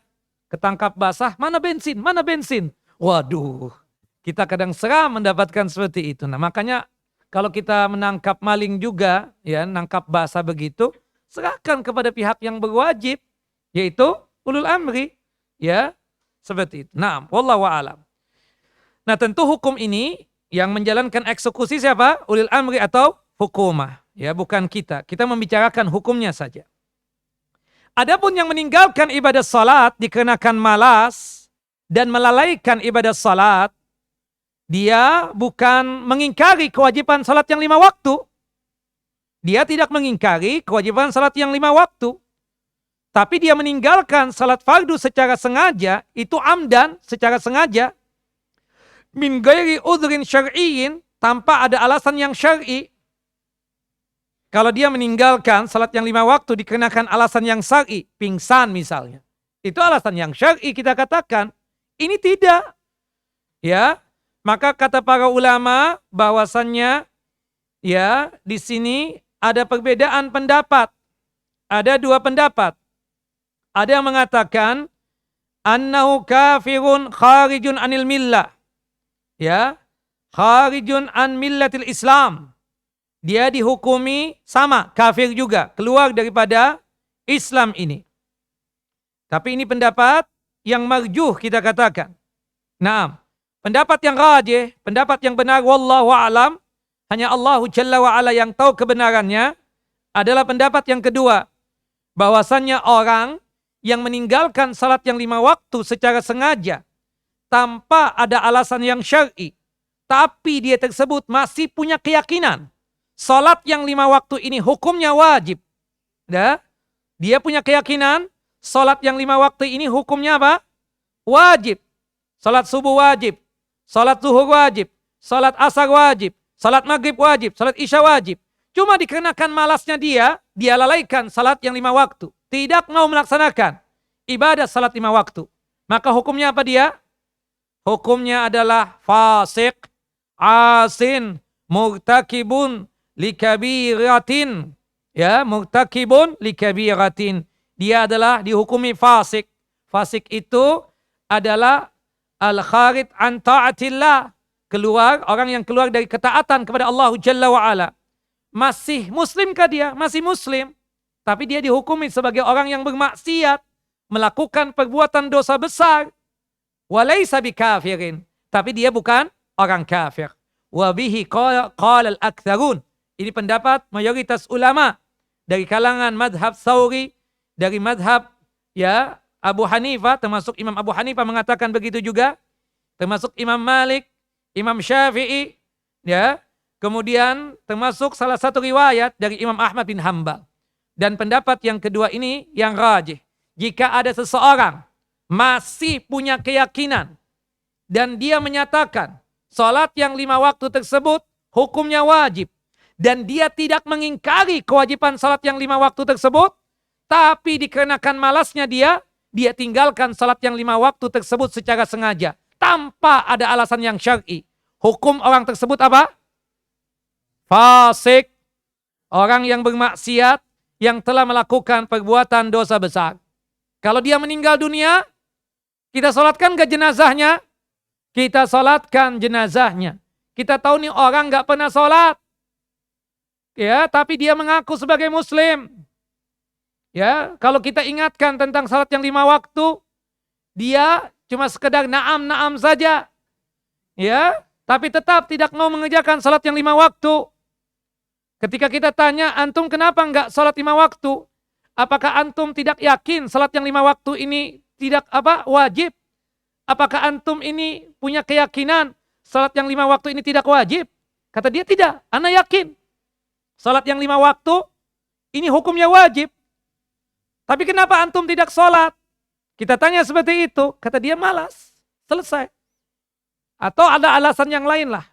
Ketangkap basah, mana bensin, mana bensin. Waduh. Kita kadang seram mendapatkan seperti itu. Nah makanya kalau kita menangkap maling juga, ya nangkap basah begitu, serahkan kepada pihak yang berwajib, yaitu ulul amri, ya seperti itu. Nah, wallahu a'lam. Nah tentu hukum ini yang menjalankan eksekusi siapa? Ulil amri atau hukumah, ya bukan kita. Kita membicarakan hukumnya saja. Adapun yang meninggalkan ibadah salat dikarenakan malas dan melalaikan ibadah salat, dia bukan mengingkari kewajiban salat yang 5 waktu. Dia tidak mengingkari kewajiban salat yang 5 waktu. Tapi dia meninggalkan salat fardu secara sengaja, itu amdan, secara sengaja. Min ghairi udhrin syar'iyyin, tanpa ada alasan yang syar'i. Kalau dia meninggalkan salat yang 5 waktu dikenakan alasan yang syar'i, pingsan misalnya. Itu alasan yang syar'i kita katakan. Ini tidak. Ya, maka kata para ulama bahwasannya ya di sini ada perbedaan pendapat. Ada 2 pendapat. Ada yang mengatakan annahu kafirun kharijun anil millah. Ya, kharijun an millatil Islam. Dia dihukumi sama, kafir juga, keluar daripada Islam ini. Tapi ini pendapat yang marjuh kita katakan. Naam. Pendapat yang rajih, pendapat yang benar, wallahu a'lam, hanya Allah Jalla wa'ala yang tahu kebenarannya, adalah pendapat yang kedua. Bahwasannya orang yang meninggalkan salat yang 5 waktu secara sengaja, tanpa ada alasan yang syar'i, tapi dia tersebut masih punya keyakinan, salat yang 5 waktu ini hukumnya wajib. Ya? Dia punya keyakinan, salat yang 5 waktu ini hukumnya apa? Wajib. Salat subuh wajib. Salat zuhur wajib, salat asar wajib, salat maghrib wajib, salat isya wajib. Cuma dikarenakan malasnya dia lalaikan salat yang 5 waktu. Tidak mau melaksanakan ibadah salat 5 waktu. Maka hukumnya apa dia? Hukumnya adalah fasik, asin, murtakibun, likabiratin. Ya, murtakibun, likabiratin. Dia adalah dihukumi fasik. Fasik itu adalah al-kharid an ta'atillah, keluar, orang yang keluar dari ketaatan kepada Allah Jalla wa'ala. Masih muslimkah dia? Masih muslim. Tapi dia dihukumi sebagai orang yang bermaksiat, melakukan perbuatan dosa besar. Walaysa bikafirin. Tapi dia bukan orang kafir. Wabihi qala al-aktsarun. Ini pendapat mayoritas ulama dari kalangan madhab Thawri, dari madhab ya Abu Hanifah, termasuk Imam Abu Hanifah mengatakan begitu juga, termasuk Imam Malik, Imam Syafi'i, ya, kemudian termasuk salah satu riwayat dari Imam Ahmad bin Hanbal. Dan pendapat yang kedua ini yang rajih. Jika ada seseorang masih punya keyakinan dan dia menyatakan salat yang 5 waktu tersebut hukumnya wajib, dan dia tidak mengingkari kewajiban salat yang 5 waktu tersebut, tapi dikarenakan malasnya dia tinggalkan salat yang 5 waktu tersebut secara sengaja, tanpa ada alasan yang syar'i. Hukum orang tersebut apa? Fasik. Orang yang bermaksiat, yang telah melakukan perbuatan dosa besar. Kalau dia meninggal dunia, kita salatkan ke jenazahnya? Kita salatkan jenazahnya. Kita tahu nih orang gak pernah salat. Ya, tapi dia mengaku sebagai muslim. Ya, kalau kita ingatkan tentang salat yang 5 waktu, dia cuma sekedar naam saja, ya, tapi tetap tidak mau mengerjakan salat yang 5 waktu. Ketika kita tanya, antum kenapa enggak salat 5 waktu? Apakah antum tidak yakin salat yang 5 waktu ini tidak wajib? Apakah antum ini punya keyakinan salat yang 5 waktu ini tidak wajib? Kata dia, tidak, ana yakin. Salat yang 5 waktu ini hukumnya wajib. Tapi kenapa antum tidak salat? Kita tanya seperti itu, kata dia malas. Selesai. Atau ada alasan yang lain lah.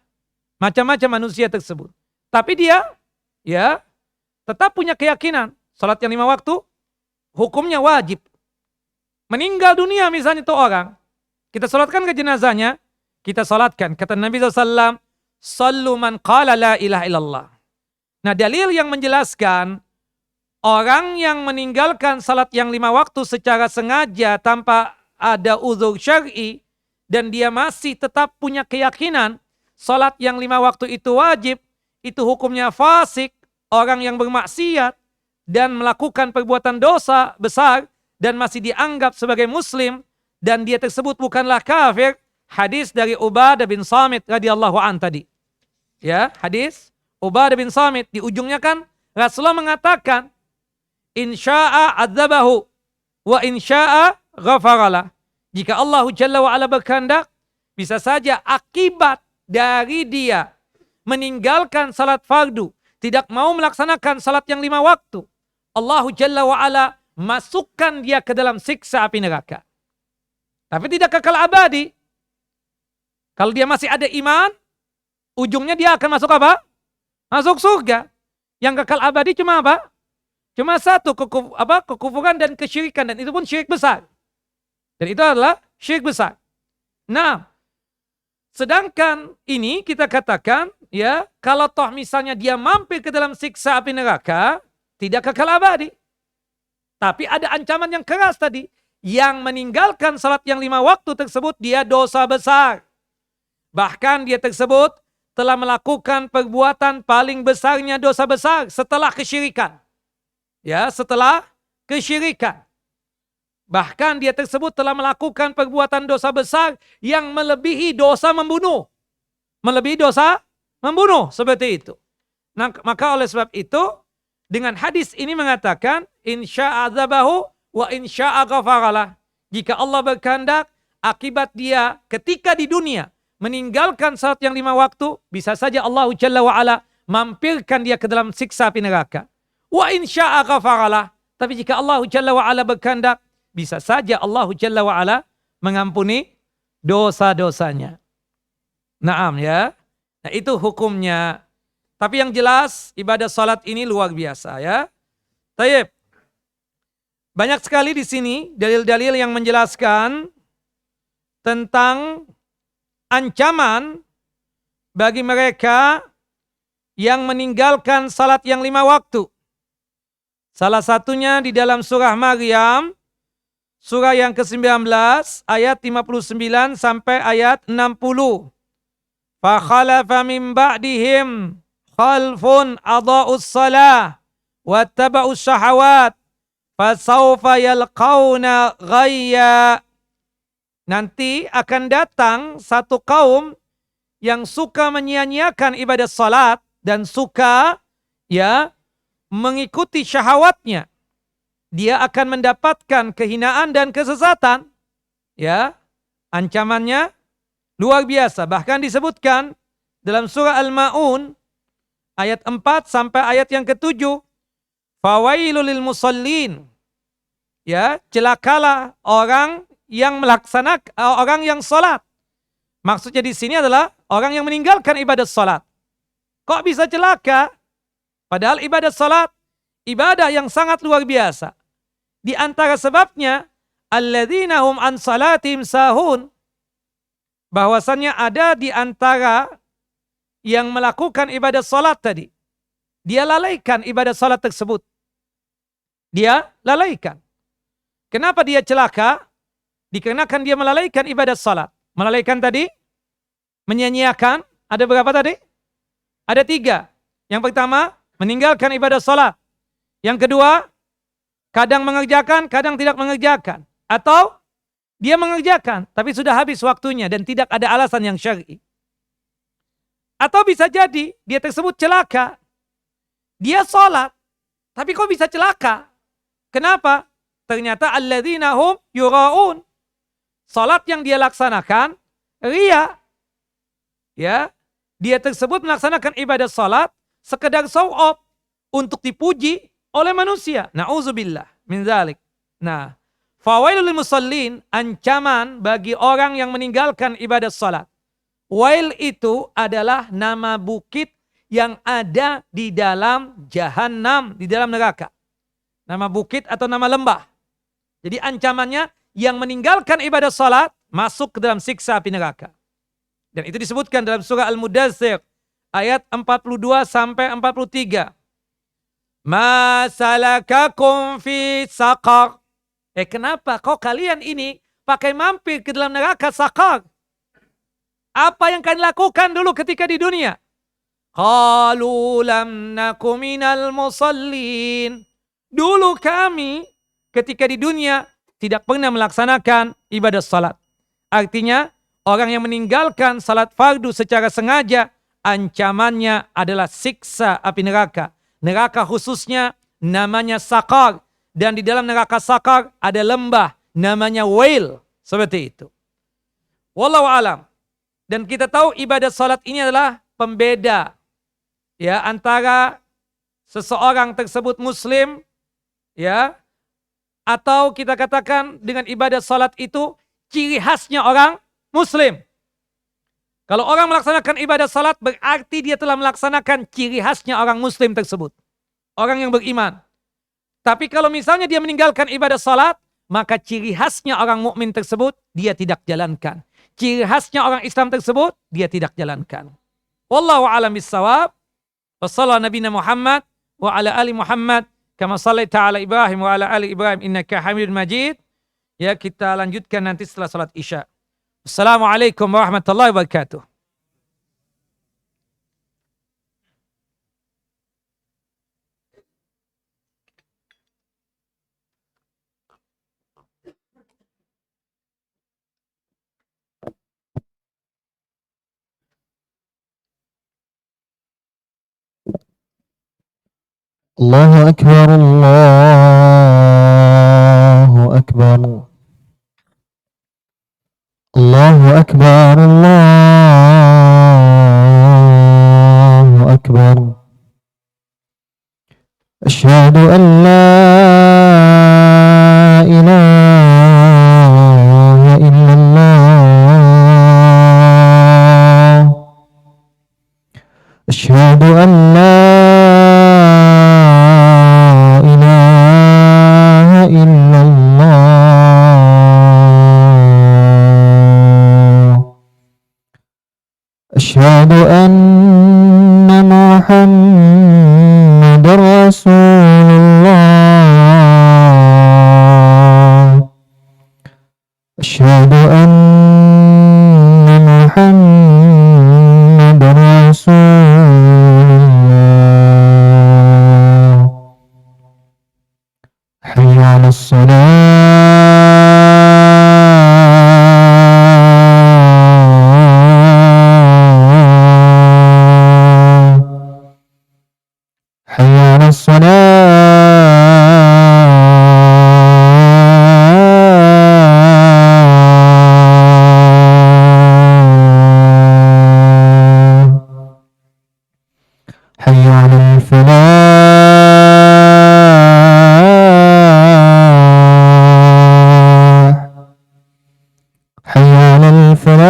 Macam-macam manusia tersebut. Tapi dia ya tetap punya keyakinan salat yang 5 waktu hukumnya wajib. Meninggal dunia misalnya itu orang, kita salatkan ke jenazahnya, kita salatkan. Kata Nabi SAW, sallu man qala la ilaha illallah. Nah, dalil yang menjelaskan orang yang meninggalkan salat yang 5 waktu secara sengaja tanpa ada uzur syar'i dan dia masih tetap punya keyakinan salat yang 5 waktu itu wajib, itu hukumnya fasik, orang yang bermaksiat dan melakukan perbuatan dosa besar dan masih dianggap sebagai muslim dan dia tersebut bukanlah kafir. Hadis dari Ubadah bin Samit radhiyallahu an tadi. Ya, hadis Ubadah bin Samit di ujungnya kan Rasulullah mengatakan insya'a adzabahu wa insya'a ghafaralah. Jika Allah Jalla wa ala berkehendak, bisa saja akibat dari dia meninggalkan salat fardu, tidak mau melaksanakan salat yang 5 waktu, Allah Jalla wa ala masukkan dia ke dalam siksa api neraka. Tapi tidak kekal abadi. Kalau dia masih ada iman, ujungnya dia akan masuk apa? Masuk surga. Yang kekal abadi cuma apa? Cuma satu, kekufuran dan kesyirikan, dan itu pun syirik besar. Dan itu adalah syirik besar. Nah, sedangkan ini kita katakan, ya, kalau toh misalnya dia mampir ke dalam siksa api neraka, tidak kekal abadi. Tapi ada ancaman yang keras tadi. Yang meninggalkan salat yang 5 waktu tersebut, dia dosa besar. Bahkan dia tersebut telah melakukan perbuatan paling besarnya dosa besar setelah kesyirikan. Ya, setelah kesyirikan. Bahkan dia tersebut telah melakukan perbuatan dosa besar yang melebihi dosa membunuh. Melebihi dosa membunuh, seperti itu. Nah, maka oleh sebab itu, dengan hadis ini mengatakan, insya'a adzabahu wa insya'a ghafaralah. Jika Allah berkehendak, akibat dia ketika di dunia meninggalkan salat yang 5 waktu, bisa saja Allah Jalla wa ala mampirkan dia ke dalam siksa api neraka. Wa insya'a ghafaralah. Tapi jika Allah Jalla wa ala berkehendak, bisa saja Allah Jalla wa ala mengampuni dosa-dosanya. Naam ya. Nah, itu hukumnya. Tapi yang jelas ibadah salat ini luar biasa ya. Tayyib. Banyak sekali di sini dalil-dalil yang menjelaskan tentang ancaman bagi mereka yang meninggalkan salat yang 5 waktu. Salah satunya di dalam surah Maryam, surah yang ke-19, ayat 59 sampai ayat 60. Fa khalafa min ba'dihim khalfun adha'us salah wattaba'us syahawat fasawfa yalqauna ghayya. Nanti akan datang satu kaum yang suka menyia-nyiakan ibadah salat dan suka ya mengikuti syahwatnya. Dia akan mendapatkan kehinaan dan kesesatan. Ya, ancamannya luar biasa. Bahkan disebutkan dalam surah Al-Ma'un ayat 4 sampai ayat yang ke-7. Fawailul lil musallin. Ya, celakalah orang yang melaksanakan, orang yang salat. Maksudnya di sini adalah orang yang meninggalkan ibadah salat. Kok bisa celaka? Padahal ibadah salat ibadah yang sangat luar biasa. Di antara sebabnya alladzina hum an salatihim sahun, bahwasannya ada di antara yang melakukan ibadah salat tadi, dia lalaikan ibadah salat tersebut. Dia lalaikan. Kenapa dia celaka? Dikarenakan dia melalaikan ibadah salat. Melalaikan tadi, menyia-nyiakan, ada berapa tadi? Ada 3. Yang pertama, meninggalkan ibadah salat. Yang kedua, kadang mengerjakan, kadang tidak mengerjakan. Atau Dia mengerjakan, tapi sudah habis waktunya dan tidak ada alasan yang syar'i. Atau bisa jadi dia tersebut celaka. Dia sholat, tapi kok bisa celaka? Kenapa? Ternyata alladzina hum yura'un. Sholat yang dia laksanakan, ria. Ya, dia tersebut melaksanakan ibadah sholat sekedar show off untuk dipuji oleh manusia. Na'udzubillah min dzalik. Nah, fawailul lil musallin, ancaman bagi orang yang meninggalkan ibadah sholat. Wail itu adalah nama bukit yang ada di dalam jahanam, di dalam neraka. Nama bukit atau nama lembah. Jadi ancamannya yang meninggalkan ibadah sholat masuk ke dalam siksa api neraka. Dan itu disebutkan dalam surah Al-Mudaththir ayat 42 sampai 43. Ma salakakum fi saqar. Kenapa kok kalian ini pakai mampir ke dalam neraka saqar? Apa yang kalian lakukan dulu ketika di dunia? Qalu lam naku minal musallin. Dulu kami ketika di dunia tidak pernah melaksanakan ibadah salat. Artinya orang yang meninggalkan salat fardu secara sengaja, ancamannya adalah siksa api neraka. Neraka khususnya namanya Saqar. Dan di dalam neraka Saqar ada lembah namanya Wail. Seperti itu. Wallahu alam. Dan kita tahu ibadah salat ini adalah pembeda ya antara seseorang tersebut muslim ya, atau kita katakan dengan ibadah salat itu ciri khasnya orang muslim. Kalau orang melaksanakan ibadah salat berarti dia telah melaksanakan ciri khasnya orang muslim tersebut. Orang yang beriman. Tapi kalau misalnya dia meninggalkan ibadah salat, maka ciri khasnya orang mukmin tersebut dia tidak jalankan. Ciri khasnya orang Islam tersebut dia tidak jalankan. Wallahu a'lam bissawab. Wassallallahu nabiyana Muhammad wa ala ali Muhammad kama shallaita ala Ibrahim wa ala ali Ibrahim innaka Hamidum Majid. Ya, kita lanjutkan nanti setelah salat Isya. Assalamualaikum warahmatullahi wabarakatuh. الله أكبر الله أكبر الله أكبر الله أكبر أشهد أن لا إله إلا الله أشهد أن لا إله إلا الله أشهد أن محمد رسول الله أشهد أن محمد رسول الله حي على الصلاة حي على الصلاة حي على الفلاح حي على الفلاح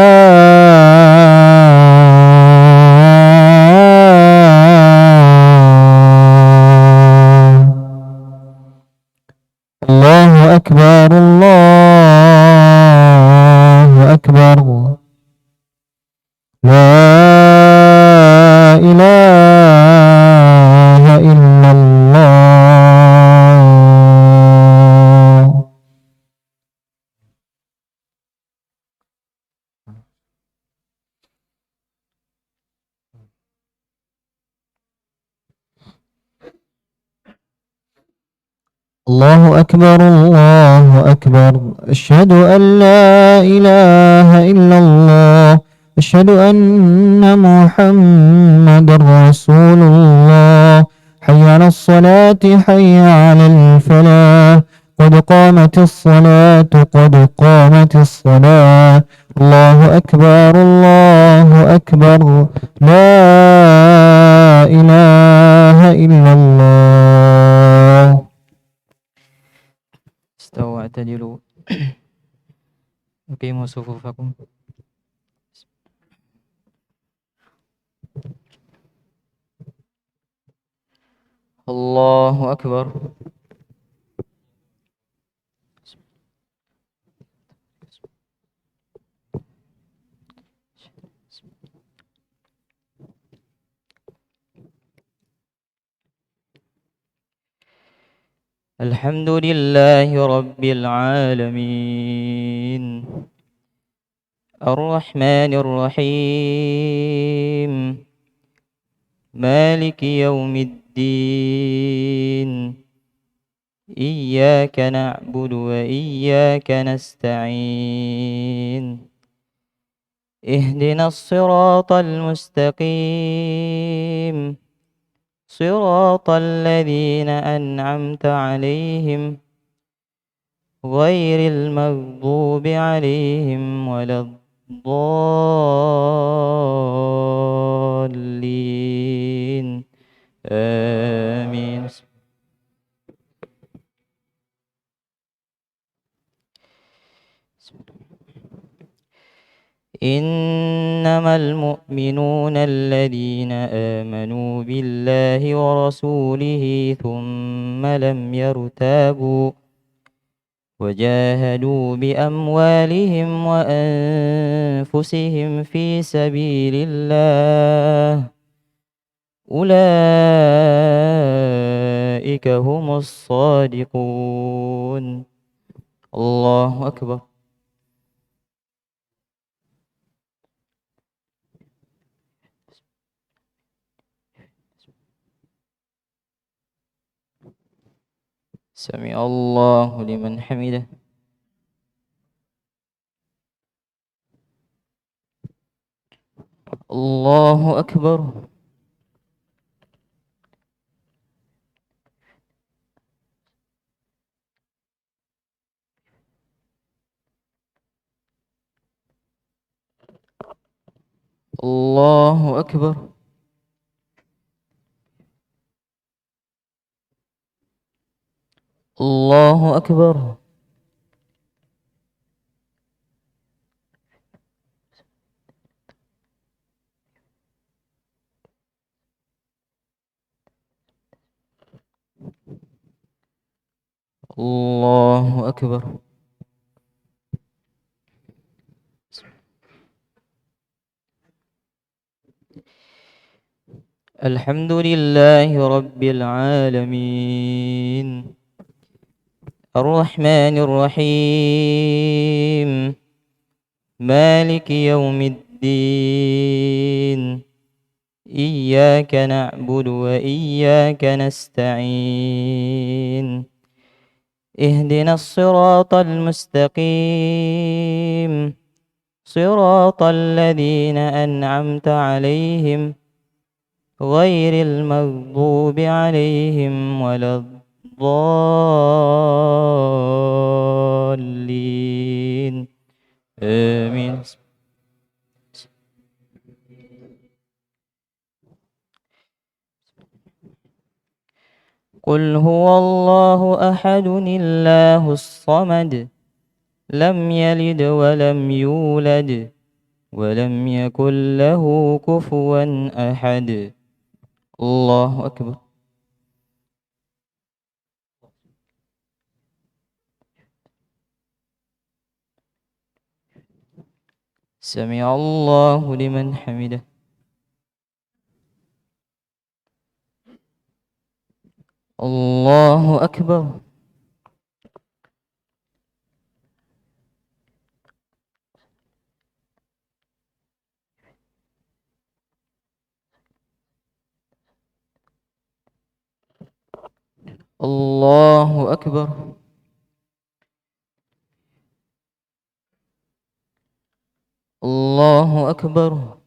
الله أكبر الله أكبر لا إله إلا الله الله أكبر الله أكبر. أشهد أن لا إله إلا الله. أشهد أن محمد رسول الله. حي على الصلاة حي على الفلاح. قد قامت الصلاة قد قامت الصلاة. الله أكبر الله أكبر. لا إله إلا الله. استووا اعتدلوا أقيموا صفوفكم. الله أكبر. الحمد لله رب العالمين الرحمن الرحيم مالك يوم الدين إياك نعبد وإياك نستعين اهدنا الصراط المستقيم صراط الذين أنعمت عليهم غير المغضوب عليهم ولا الضالين آمين. إنما المؤمنون الذين آمنوا بالله ورسوله ثم لم يرتابوا وجاهدوا بأموالهم وأنفسهم في سبيل الله أولئك هم الصادقون. الله أكبر. سمع الله لمن حمده. الله أكبر. الله أكبر. الله أكبر. الله أكبر. الحمد لله رب العالمين الرحمن الرحيم مالك يوم الدين إياك نعبد وإياك نستعين اهدنا الصراط المستقيم صراط الذين أنعمت عليهم غير المغضوب عليهم ولا الضالين آمين. قل هو الله أحد الله الصمد لم يلد ولم يولد ولم يكن له كفوا أحد. الله أكبر. سمع الله لمن حمده. الله أكبر. الله أكبر. الله أكبر.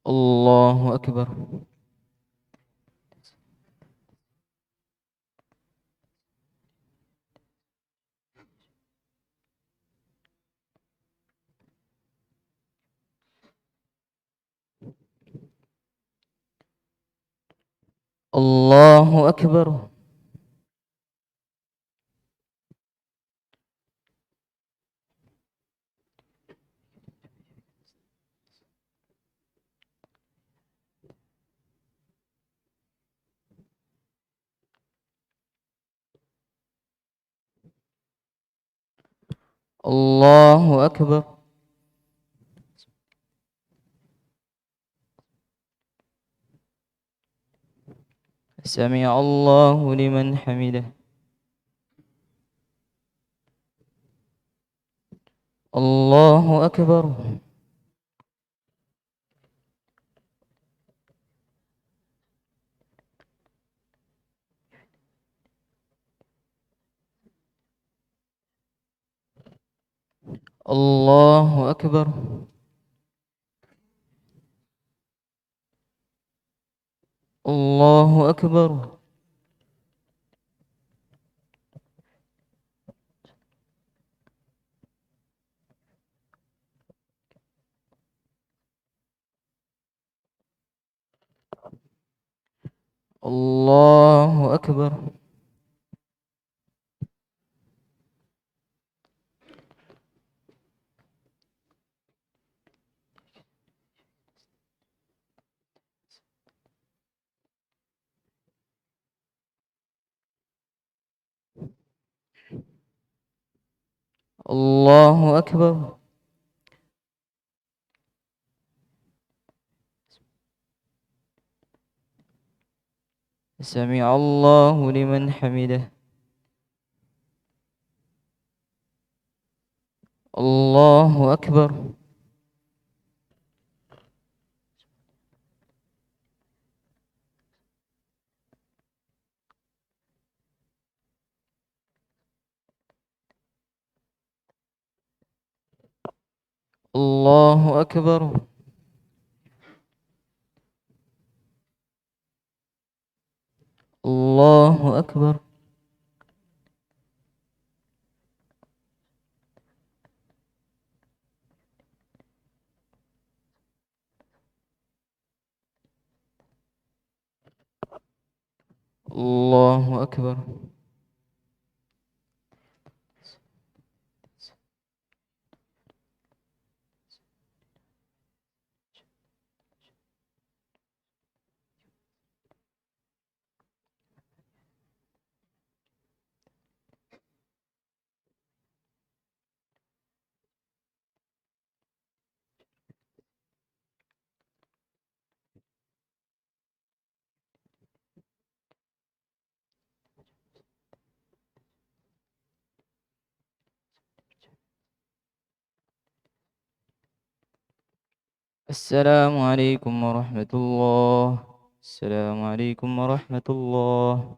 الله أكبر. الله أكبر. الله أكبر. سمع الله لمن حمده. الله أكبر. الله أكبر. الله أكبر. الله أكبر. الله أكبر. سمع الله لمن حمده. الله أكبر. الله أكبر. الله أكبر. الله أكبر. السلام عليكم ورحمة الله. السلام عليكم ورحمة الله.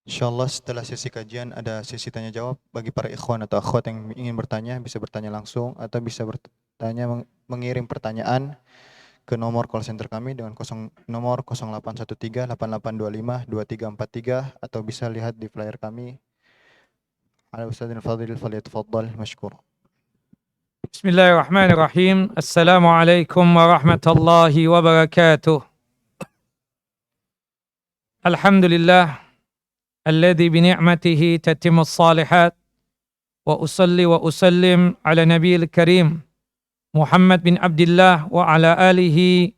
Insyaallah setelah sesi kajian ada sesi tanya jawab bagi para ikhwan atau akhwat yang ingin bertanya bisa bertanya langsung atau bisa bertanya mengirim pertanyaan ke nomor call center kami dengan nomor 0813 8825 2343 atau bisa lihat di flyer kami. Ala Ustadzil Fadil falyatafaddal mashkur. Bismillahirrahmanirrahim. Assalamualaikum warahmatullahi wabarakatuh. Alhamdulillah alladzi bi ni'matihi tatimmus shalihat wa usalli wa usallim ala nabiyil karim Muhammad bin Abdullah wa ala alihi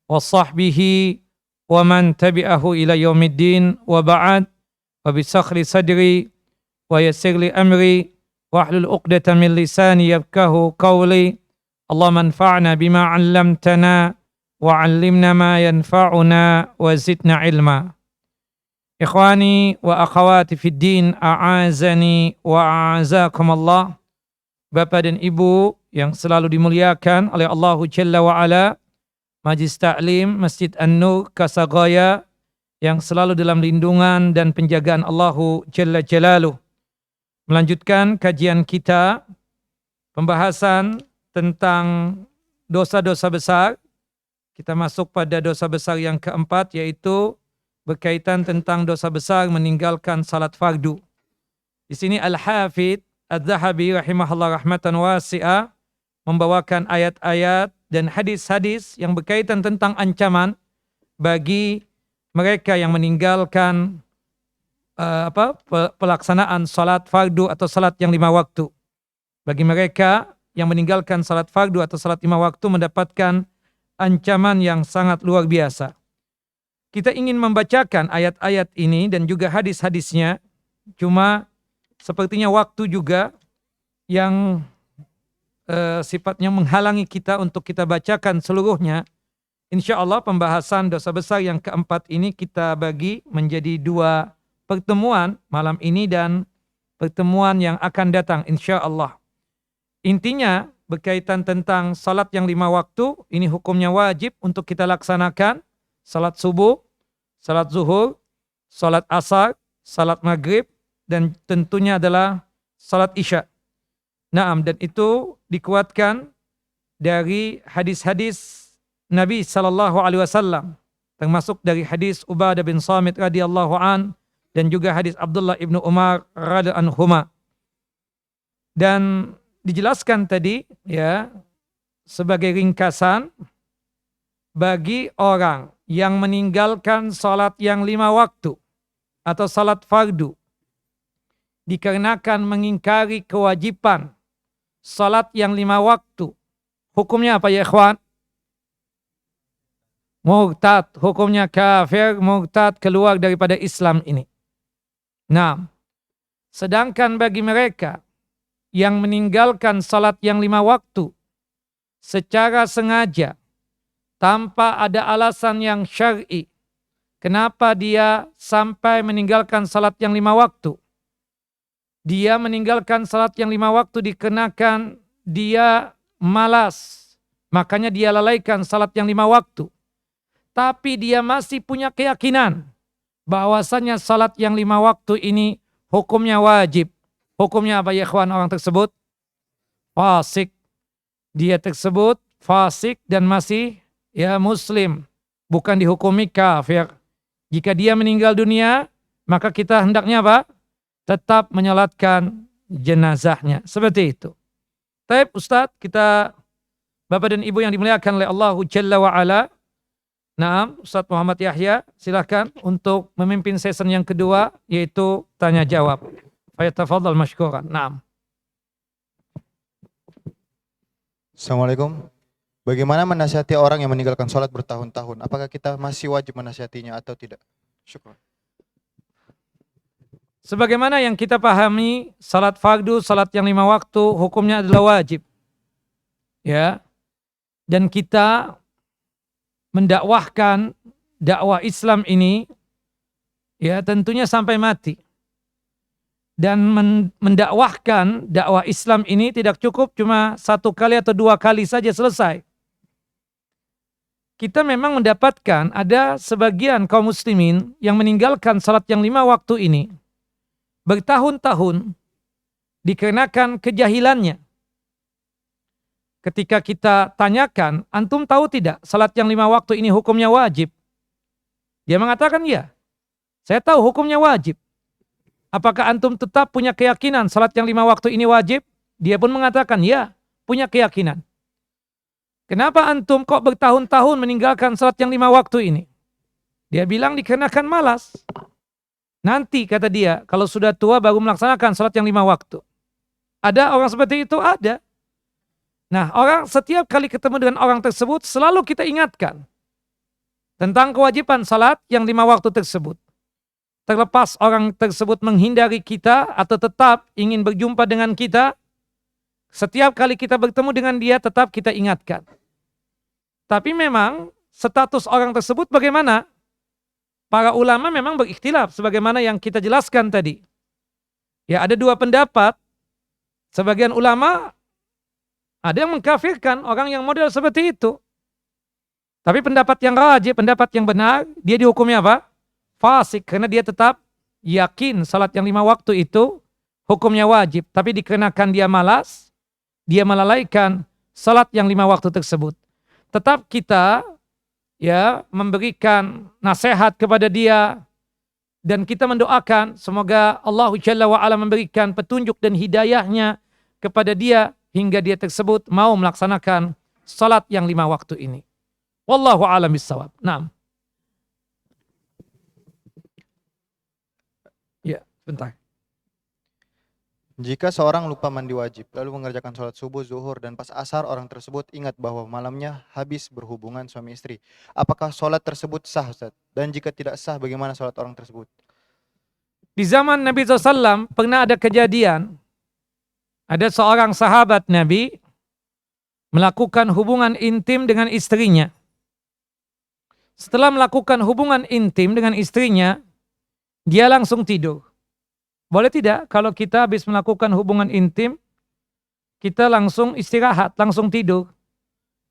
wa sahbihi wa man tabi'ahu ila yaumiddin wa ba'd wa bisakhri sadri wa yassir li amri wahlul 'uqdatam min lisani yafqahu qawli. Allahumma anfa'na bima 'allamtana wa 'allimna ma yanfa'una wa zidna ilma. Ikhwani wa akhawati fid din, a'azani wa a'azakum Allah. Bapak dan Ibu yang selalu dimuliakan oleh Allah Jalla wa Ala, Majlis Ta'lim Masjid An-Nur Kasagaya yang selalu dalam lindungan dan penjagaan Allah Jalla Jalaluh. Melanjutkan kajian kita, pembahasan tentang dosa-dosa besar. Kita masuk pada dosa besar yang keempat, yaitu berkaitan tentang dosa besar meninggalkan salat fardu. Di sini Al-Hafidh Adz-Dzahabi rahimahullah rahmatan wasi'ah membawakan ayat-ayat dan hadis-hadis yang berkaitan tentang ancaman bagi mereka yang meninggalkan pelaksanaan salat fardu atau salat yang 5 waktu. Bagi mereka yang meninggalkan salat fardu atau salat 5 waktu mendapatkan ancaman yang sangat luar biasa. Kita ingin membacakan ayat-ayat ini dan juga hadis-hadisnya, cuma sepertinya waktu juga yang sifatnya menghalangi kita untuk kita bacakan seluruhnya. Insya Allah pembahasan dosa besar yang keempat ini kita bagi menjadi 2 pertemuan, malam ini dan pertemuan yang akan datang insya Allah. Intinya berkaitan tentang salat yang 5 waktu, ini hukumnya wajib untuk kita laksanakan. Salat subuh, salat zuhur, salat asar, salat maghrib, dan tentunya adalah salat isya. Naam, dan itu dikuatkan dari hadis-hadis Nabi SAW, termasuk dari hadis Ubadah bin Samit radhiyallahu an dan juga hadis Abdullah ibnu Umar radhiyallahu anhuma. Dan dijelaskan tadi ya sebagai ringkasan, bagi orang yang meninggalkan salat yang 5 waktu atau salat fardu dikarenakan mengingkari kewajiban salat yang 5 waktu, hukumnya apa ya ikhwan? Murtad, hukumnya kafir, murtad, keluar daripada Islam ini. Nah, sedangkan bagi mereka yang meninggalkan salat yang 5 waktu secara sengaja tanpa ada alasan yang syar'i, kenapa dia sampai meninggalkan salat yang 5 waktu? Dia meninggalkan salat yang 5 waktu dikenakan dia malas, makanya dia lalaikan salat yang 5 waktu. Tapi dia masih punya keyakinan bahwasanya salat yang 5 waktu ini hukumnya wajib. Hukumnya apa ya ikhwan orang tersebut? Fasik. Dia tersebut fasik dan masih ya muslim, bukan dihukumi kafir. Jika dia meninggal dunia, maka kita hendaknya apa? Tetap menyolatkan jenazahnya. Seperti itu. Baik Ustadz, kita Bapak dan Ibu yang dimuliakan oleh Allah Jalla wa Ala. Naam, Ustadz Muhammad Yahya, silakan untuk memimpin season yang kedua, yaitu tanya jawab. Falyatafadhal mashkuran. Naam. Assalamualaikum. Bagaimana menasihati orang yang meninggalkan sholat bertahun-tahun? Apakah kita masih wajib menasihatinya atau tidak? Syukran. Sebagaimana yang kita pahami, salat fardu, salat yang 5 waktu, hukumnya adalah wajib. Ya. Dan kita mendakwahkan dakwah Islam ini ya tentunya sampai mati. Dan mendakwahkan dakwah Islam ini tidak cukup cuma 1 kali atau 2 kali saja selesai. kita memang mendapatkan ada sebagian kaum muslimin yang meninggalkan salat yang 5 waktu ini bertahun-tahun dikarenakan kejahilannya. Ketika kita tanyakan, antum tahu tidak salat yang 5 waktu ini hukumnya wajib? Dia mengatakan ya, saya tahu hukumnya wajib. Apakah antum tetap punya keyakinan salat yang 5 waktu ini wajib? Dia pun mengatakan ya, punya keyakinan. Kenapa antum kok bertahun-tahun meninggalkan salat yang 5 waktu ini? Dia bilang dikarenakan malas. Nanti kata dia, kalau sudah tua baru melaksanakan salat yang 5 waktu. Ada orang seperti itu? Ada. Nah, orang setiap kali ketemu dengan orang tersebut selalu kita ingatkan tentang kewajiban salat yang 5 waktu tersebut. Terlepas orang tersebut menghindari kita atau tetap ingin berjumpa dengan kita, setiap kali kita bertemu dengan dia tetap kita ingatkan. Tapi memang status orang tersebut bagaimana? Para ulama memang berikhtilaf sebagaimana yang kita jelaskan tadi. Ya, ada 2 pendapat. Sebagian ulama ada yang mengkafirkan orang yang model seperti itu. Tapi pendapat yang rajih, pendapat yang benar, dia dihukumnya apa? Fasik, karena dia tetap yakin salat yang 5 waktu itu hukumnya wajib. Tapi dikarenakan dia malas, dia melalaikan salat yang 5 waktu tersebut. Tetap kita ya memberikan nasihat kepada dia dan kita mendoakan semoga Allah Jalla wa Ala memberikan petunjuk dan hidayahnya kepada dia hingga dia tersebut mau melaksanakan salat yang 5 waktu ini. Wallahu a'lam bissawab. Naam. Ya, bentar. Jika seorang lupa mandi wajib, lalu mengerjakan sholat subuh, zuhur, dan pas asar orang tersebut ingat bahwa malamnya habis berhubungan suami istri. Apakah sholat tersebut sah, Ustaz? Dan jika tidak sah, bagaimana sholat orang tersebut? Di zaman Nabi SAW pernah ada kejadian. Ada seorang sahabat Nabi melakukan hubungan intim dengan istrinya. Setelah melakukan hubungan intim dengan istrinya, dia langsung tidur. Boleh tidak kalau kita habis melakukan hubungan intim, kita langsung istirahat, langsung tidur.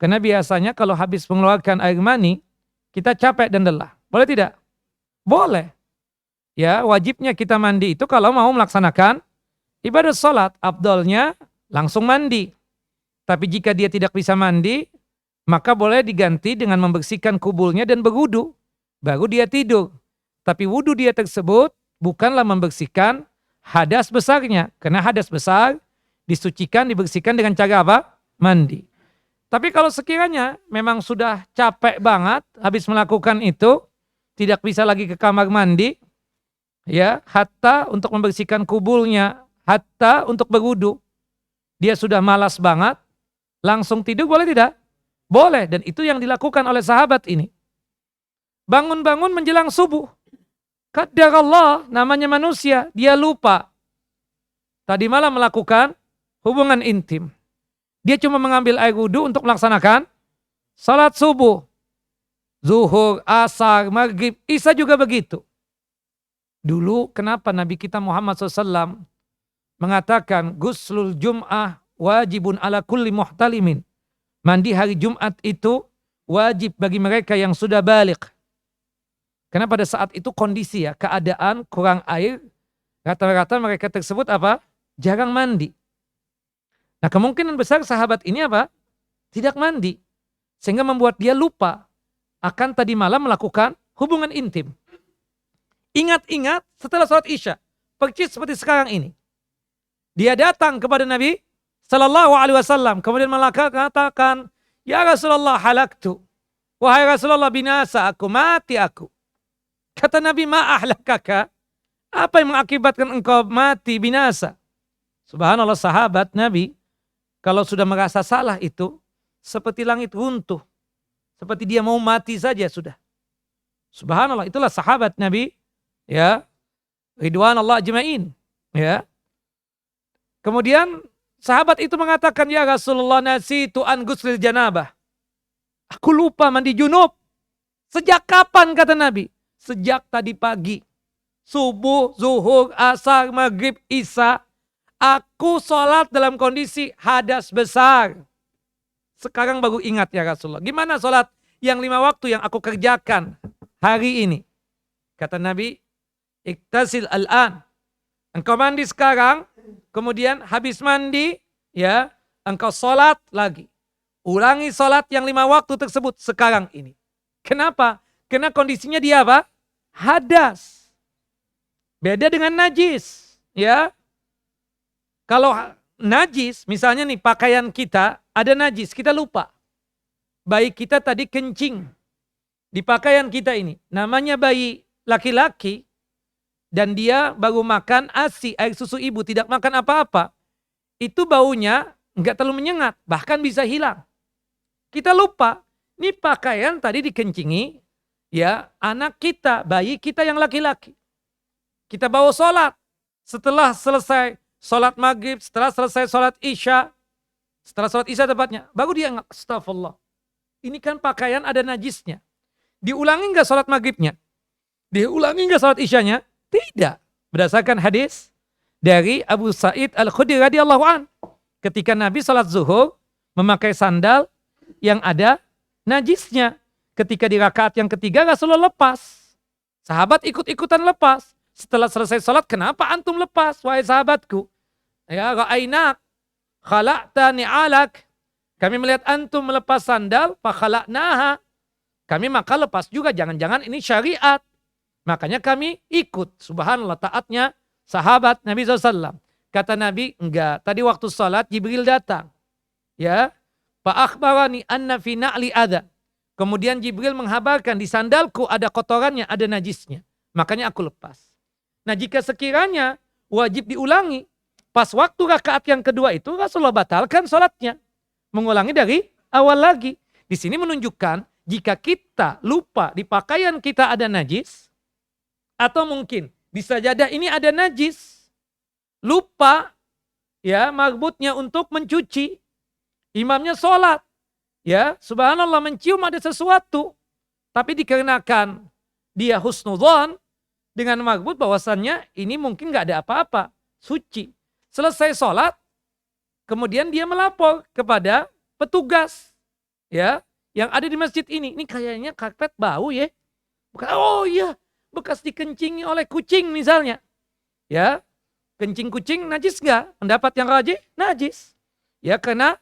Karena biasanya kalau habis mengeluarkan air mani, kita capek dan lelah. Boleh tidak? Boleh. Ya, wajibnya kita mandi itu kalau mau melaksanakan ibadah salat, afdalnya langsung mandi. Tapi jika dia tidak bisa mandi, maka boleh diganti dengan membersihkan kubulnya dan berwudu. Baru dia tidur. Tapi wudu dia tersebut bukanlah membersihkan hadas besarnya. Karena hadas besar disucikan, dibersihkan dengan cara apa? Mandi. Tapi kalau sekiranya memang sudah capek banget habis melakukan itu, tidak bisa lagi ke kamar mandi, ya, hatta untuk membersihkan kubulnya, hatta untuk berwudu, dia sudah malas banget, langsung tidur, boleh tidak? Boleh, dan itu yang dilakukan oleh sahabat ini. Bangun-bangun menjelang subuh. Qadar Allah, namanya manusia, dia lupa. Tadi malam melakukan hubungan intim. Dia cuma mengambil air wudu untuk melaksanakan salat subuh. Zuhur, asar, maghrib, isya juga begitu. Dulu kenapa Nabi kita Muhammad SAW mengatakan guslul jum'ah wajibun ala kulli muhtalimin. Mandi hari Jumat itu wajib bagi mereka yang sudah balik. Karena pada saat itu kondisi ya, keadaan kurang air, rata-rata mereka tersebut apa? Jarang mandi. Nah, kemungkinan besar sahabat ini apa? Tidak mandi. Sehingga membuat dia lupa akan tadi malam melakukan hubungan intim. Ingat-ingat setelah sholat Isya, persis seperti sekarang ini. Dia datang kepada Nabi Sallallahu Alaihi Wasallam, kemudian mengatakan, Ya Rasulullah halaktu, wahai Rasulullah binasa aku, mati aku. Kata Nabi, ma'ahlakaka, apa yang mengakibatkan engkau mati binasa? Subhanallah, sahabat Nabi, kalau sudah merasa salah itu, seperti langit runtuh. Seperti dia mau mati saja sudah. Subhanallah, itulah sahabat Nabi, ya, ridwan Allah ajma'in, ya. Kemudian sahabat itu mengatakan, Ya Rasulullah nasitu an guslil janabah. Aku lupa mandi junub. Sejak kapan kata Nabi? Sejak tadi pagi. Subuh, zuhur, asar, maghrib, isya. Aku sholat dalam kondisi hadas besar. Sekarang baru ingat ya Rasulullah. Gimana sholat yang 5 waktu yang aku kerjakan hari ini. Kata Nabi, iktasil al-an. Engkau mandi sekarang, kemudian habis mandi, ya, engkau sholat lagi. Ulangi sholat yang 5 waktu tersebut sekarang ini. Kenapa? Karena kondisinya dia apa? Hadas. Beda dengan najis. Ya. Kalau najis, misalnya nih pakaian kita ada najis, kita lupa. Bayi kita tadi kencing di pakaian kita ini. Namanya bayi laki-laki dan dia baru makan ASI, air susu ibu, tidak makan apa-apa. Itu baunya enggak terlalu menyengat, bahkan bisa hilang. Kita lupa, ini pakaian tadi dikencingi, ya, anak kita, bayi kita yang laki-laki. Kita bawa sholat. Setelah selesai sholat maghrib, setelah selesai sholat isya, setelah sholat isya tepatnya, baru dia ingat, astagfirullah. Ini kan pakaian ada najisnya. Diulangi enggak sholat maghribnya? Diulangi enggak sholat isyanya? Tidak. Berdasarkan hadis dari Abu Sa'id Al-Khudri radhiyallahu an. Ketika Nabi sholat zuhur, memakai sandal yang ada najisnya. Ketika di rakaat yang ketiga Rasulullah lepas. Sahabat ikut-ikutan lepas. Setelah selesai sholat, kenapa antum lepas, wahai sahabatku? Ya, ra'ainak, khala'ta ni'alak. Kami melihat antum melepas sandal, fa khala'naha. Kami maka lepas juga, jangan-jangan ini syariat. Makanya kami ikut. Subhanallah, taatnya sahabat Nabi SAW. Kata Nabi, enggak. Tadi waktu sholat Jibril datang. Ya, fa akhbarani anna fi na'li adha. Kemudian Jibril menghabarkan di sandalku ada kotorannya, ada najisnya. Makanya aku lepas. Nah jika sekiranya wajib diulangi, pas waktu rakaat yang kedua itu Rasulullah batalkan sholatnya. Mengulangi dari awal lagi. Di sini menunjukkan jika kita lupa di pakaian kita ada najis, atau mungkin bisa jadi ini ada najis, lupa ya marbutnya untuk mencuci, imamnya sholat, ya subhanallah mencium ada sesuatu, tapi dikarenakan dia husnudzon dengan marbut bahwasannya ini mungkin nggak ada apa-apa, suci. Selesai sholat, kemudian dia melapor kepada petugas ya yang ada di masjid ini. Ini kayaknya karpet bau ya. Oh iya, bekas dikencingi oleh kucing misalnya. Ya, kencing kucing najis nggak? Pendapat yang rajih najis. Ya karena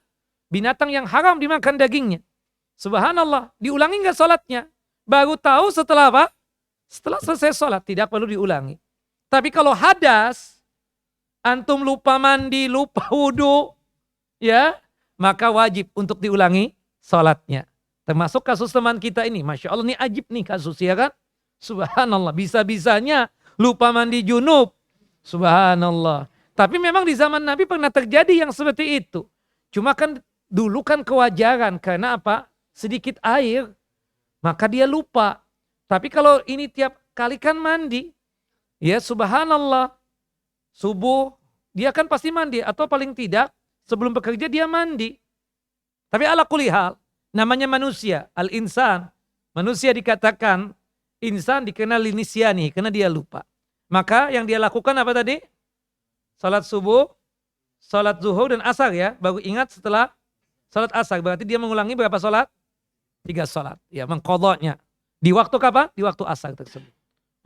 binatang yang haram dimakan dagingnya. Subhanallah, diulangi nggak sholatnya? Baru tahu setelah apa? Setelah selesai sholat, tidak perlu diulangi. Tapi kalau hadas, antum lupa mandi, lupa wudhu, ya, maka wajib untuk diulangi sholatnya. Termasuk kasus teman kita ini, Masya Allah, ini ajib nih kasus ya kan? Subhanallah, bisa-bisanya lupa mandi junub. Subhanallah. Tapi memang di zaman Nabi pernah terjadi yang seperti itu. Cuma kan dulu kan kewajaran, karena apa? Sedikit air, maka dia lupa. Tapi kalau ini tiap kali kan mandi, ya subhanallah, subuh dia kan pasti mandi, atau paling tidak sebelum bekerja dia mandi. Tapi ala kulli hal, namanya manusia, al-insan, manusia dikatakan insan dikenal linisyani, karena dia lupa. Maka yang dia lakukan apa tadi? Salat subuh, salat zuhur dan asar ya, baru ingat setelah salat asar, berarti dia mengulangi berapa salat? 3 salat, ya mengqadhanya. Di waktu kapan? Di waktu asar tersebut.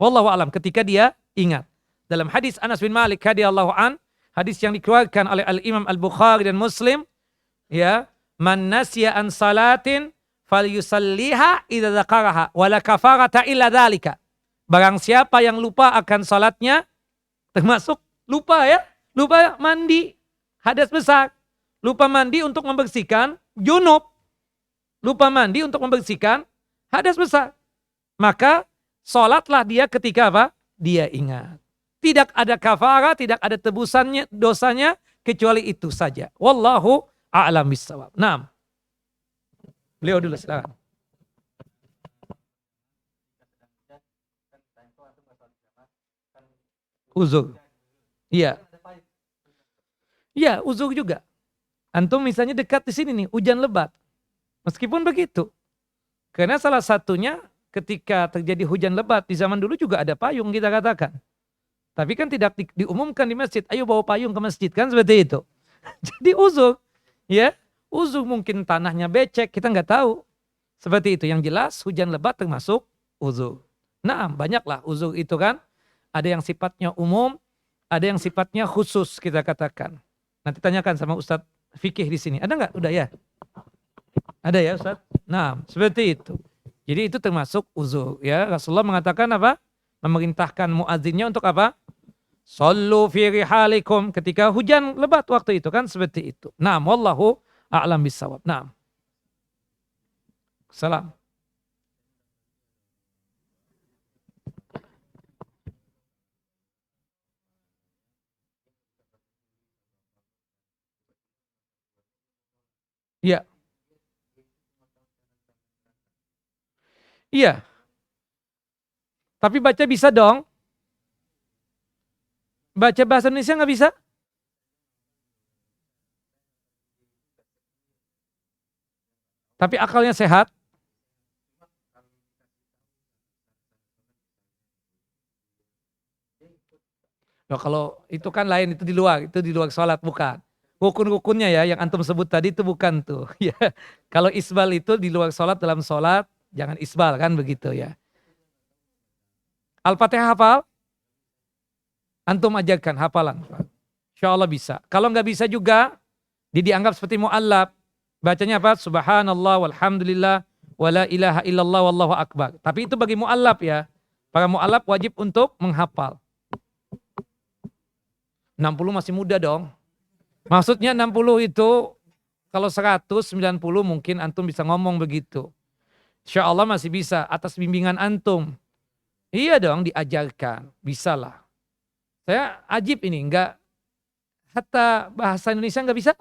Wallahu alam, ketika dia ingat. Dalam hadis Anas bin Malik radhiyallahu an, hadis yang dikeluarkan oleh Al-Imam Al-Bukhari dan Muslim, ya, man nasiya an salatin falyusalliha idza dzakaraha wala kafarata illa dzalika. Barang siapa yang lupa akan salatnya, termasuk lupa ya, lupa mandi, hadas besar, lupa mandi untuk membersihkan junub, lupa mandi untuk membersihkan hadas besar. Maka sholatlah dia ketika apa? Dia ingat. Tidak ada kafara, tidak ada tebusannya dosanya kecuali itu saja. Wallahu a'lam bishawab. Naam. Beliau dulu silakan. Uzur. Iya. Iya, uzur juga. Antum misalnya dekat di sini nih, hujan lebat. Meskipun begitu. Karena salah satunya ketika terjadi hujan lebat, di zaman dulu juga ada payung kita katakan. Tapi kan tidak diumumkan di masjid, ayo bawa payung ke masjid, kan seperti itu. Jadi uzur, ya uzur mungkin tanahnya becek, kita nggak tahu. Seperti itu. Yang jelas hujan lebat termasuk uzur. Nah, banyaklah uzur itu kan. Ada yang sifatnya umum, ada yang sifatnya khusus kita katakan. Nanti tanyakan sama Ustadz fikih di sini. Ada nggak? Udah ya? Ada ya Ustadz? Nah, seperti itu. Jadi itu termasuk uzur ya. Rasulullah mengatakan apa? Memerintahkan muadzinnya untuk apa? Sallu fi rihalikum, ketika hujan lebat waktu itu kan seperti itu. Naam, wallahu a'lam bissawab. Naam. Salam. Iya. Iya. Tapi baca bisa dong. Baca bahasa Indonesia nggak bisa? Tapi akalnya sehat. Loh, kalau itu kan lain, itu di luar sholat bukan. Rukun-rukunnya ya yang antum sebut tadi itu bukan tuh. Ya. Kalau isbal itu di luar sholat, dalam sholat jangan isbal kan begitu ya. Al-Fatihah hafal? Antum ajarkan hafalan. Insya Allah bisa. Kalau nggak bisa juga, dianggap seperti mu'allab. Bacanya apa? Subhanallah walhamdulillah wala ilaha illallah wallahu akbar. Tapi itu bagi mu'allab ya. Para mu'allab wajib untuk menghafal. 60 masih muda dong. Maksudnya 60 itu kalau 190 mungkin antum bisa ngomong begitu. Insya Allah masih bisa atas bimbingan antum. Iya dong diajarkan. Bisa lah. Saya ajib ini enggak. Hatta bahasa Indonesia enggak bisa.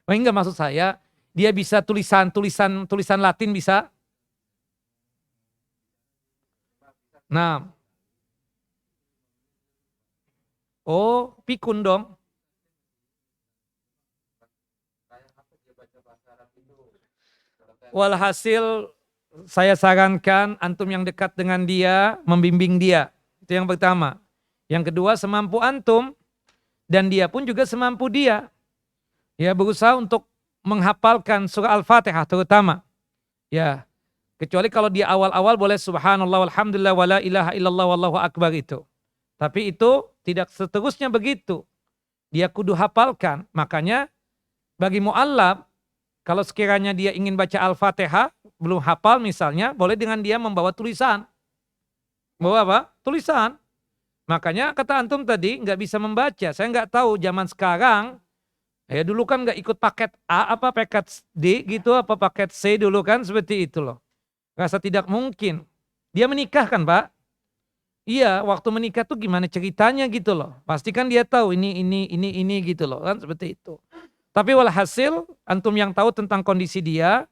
Oh enggak, maksud saya dia bisa tulisan Latin bisa. Nah. Oh, pikun dong. Walhasil saya sarankan antum yang dekat dengan dia, membimbing dia. Itu yang pertama. Yang kedua, semampu antum dan dia pun juga semampu dia. Ya, berusaha untuk menghafalkan surah Al-Fatihah terutama. Ya. Kecuali kalau dia awal-awal boleh subhanallah walhamdulillah wala ilaha illallah wallahu akbar itu. Tapi itu tidak seterusnya begitu. Dia kudu hafalkan. Makanya bagi mu'allab, kalau sekiranya dia ingin baca Al-Fatihah, belum hafal misalnya, boleh dengan dia membawa tulisan. Bawa apa? Tulisan. Makanya kata antum tadi nggak bisa membaca. Saya nggak tahu zaman sekarang, ya dulu kan nggak ikut paket A, apa paket D gitu, apa paket C dulu kan, seperti itu loh. Rasa tidak mungkin. Dia menikah kan Pak? Iya, waktu menikah tuh gimana ceritanya gitu loh. Pastikan dia tahu ini gitu loh kan, seperti itu. Tapi walhasil antum yang tahu tentang kondisi dia,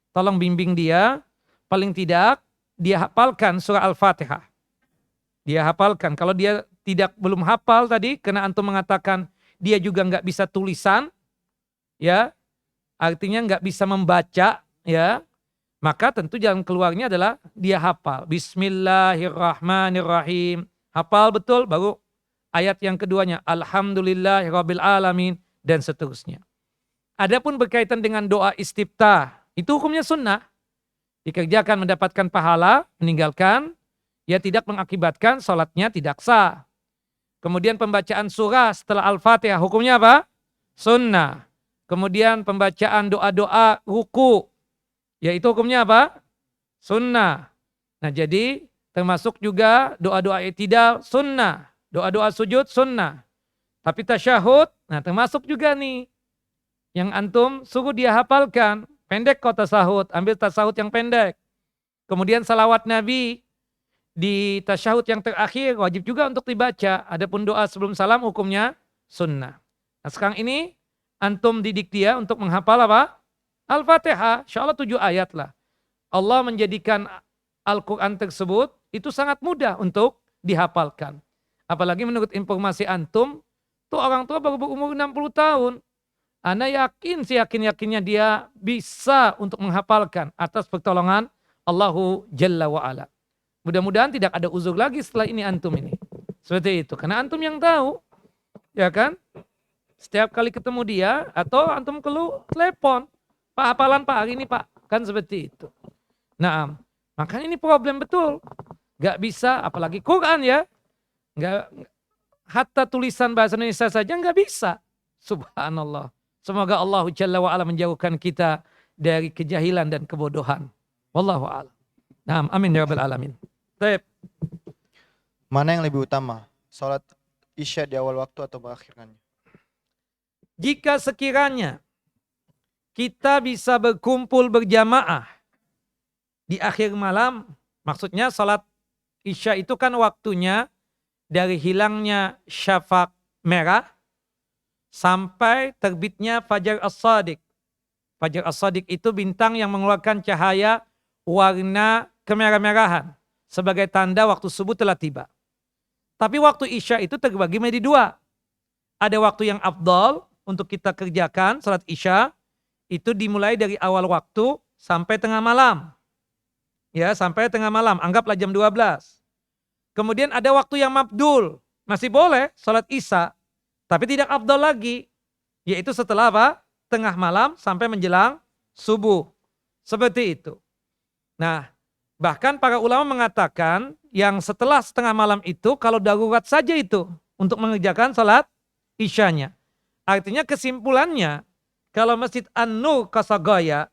tolong bimbing dia, paling tidak dia hafalkan surah Al-Fatihah. Dia hafalkan. Kalau dia belum hafal tadi, karena antum mengatakan dia juga nggak bisa tulisan, ya, artinya nggak bisa membaca, ya, maka tentu jalan keluarnya adalah dia hafal. Bismillahirrahmanirrahim. Hafal betul, baru ayat yang keduanya. Alhamdulillahirabbil alamin dan seterusnya. Adapun berkaitan dengan doa istiftah, itu hukumnya sunnah. Dikerjakan mendapatkan pahala, meninggalkan, ya tidak mengakibatkan sholatnya tidak sah. Kemudian pembacaan surah setelah Al-Fatihah, hukumnya apa? Sunnah. Kemudian pembacaan doa-doa ruku, ya itu hukumnya apa? Sunnah. Nah jadi termasuk juga doa-doa i'tidal sunnah. Doa-doa sujud sunnah. Tapi tasyahud, nah termasuk juga nih. Yang antum suruh dia hafalkan. Pendek kok tasahud, ambil tasahud yang pendek. Kemudian salawat Nabi di tasyahud yang terakhir wajib juga untuk dibaca. Adapun doa sebelum salam hukumnya sunnah. Nah sekarang ini antum didik dia untuk menghafal apa? Al-Fatihah, insya Allah 7 ayat lah. Allah menjadikan Al-Quran tersebut itu sangat mudah untuk dihafalkan. Apalagi menurut informasi antum, tuh orang tua baru berumur 60 tahun. Ana yakin, yakinnya dia bisa untuk menghafalkan atas pertolongan Allahu Jalla wa'ala. Mudah-mudahan tidak ada uzur lagi setelah ini antum ini. Seperti itu, karena antum yang tahu. Ya kan? Setiap kali ketemu dia, atau antum telepon. Pak hafalan Pak hari ini Pak. Kan seperti itu. Nah, makanya ini problem betul. Gak bisa, apalagi Quran ya. Gak, hatta tulisan bahasa Indonesia saja gak bisa. Subhanallah. Semoga Allah Jalla wa'ala menjauhkan kita dari kejahilan dan kebodohan. Wallahu a'lam. Nah, amin ya rabbal alamin. Baik. Mana yang lebih utama? Salat Isya di awal waktu atau mengakhirkannya? Jika sekiranya kita bisa berkumpul berjamaah di akhir malam, maksudnya salat Isya itu kan waktunya dari hilangnya syafaq merah sampai terbitnya Fajar As-Shadiq. Fajar As-Shadiq itu bintang yang mengeluarkan cahaya warna kemerah-merahan sebagai tanda waktu subuh telah tiba. Tapi waktu Isya itu terbagi menjadi dua. Ada waktu yang afdal untuk kita kerjakan salat Isya, itu dimulai dari awal waktu sampai tengah malam. Ya, sampai tengah malam, anggaplah jam 12. Kemudian ada waktu yang mabdul, masih boleh salat Isya, tapi tidak afdal lagi, yaitu setelah apa? Tengah malam sampai menjelang subuh. Seperti itu. Nah, bahkan para ulama mengatakan yang setelah setengah malam itu kalau darurat saja itu untuk mengerjakan salat Isyanya. Artinya kesimpulannya, kalau Masjid An-Nur Kasagaya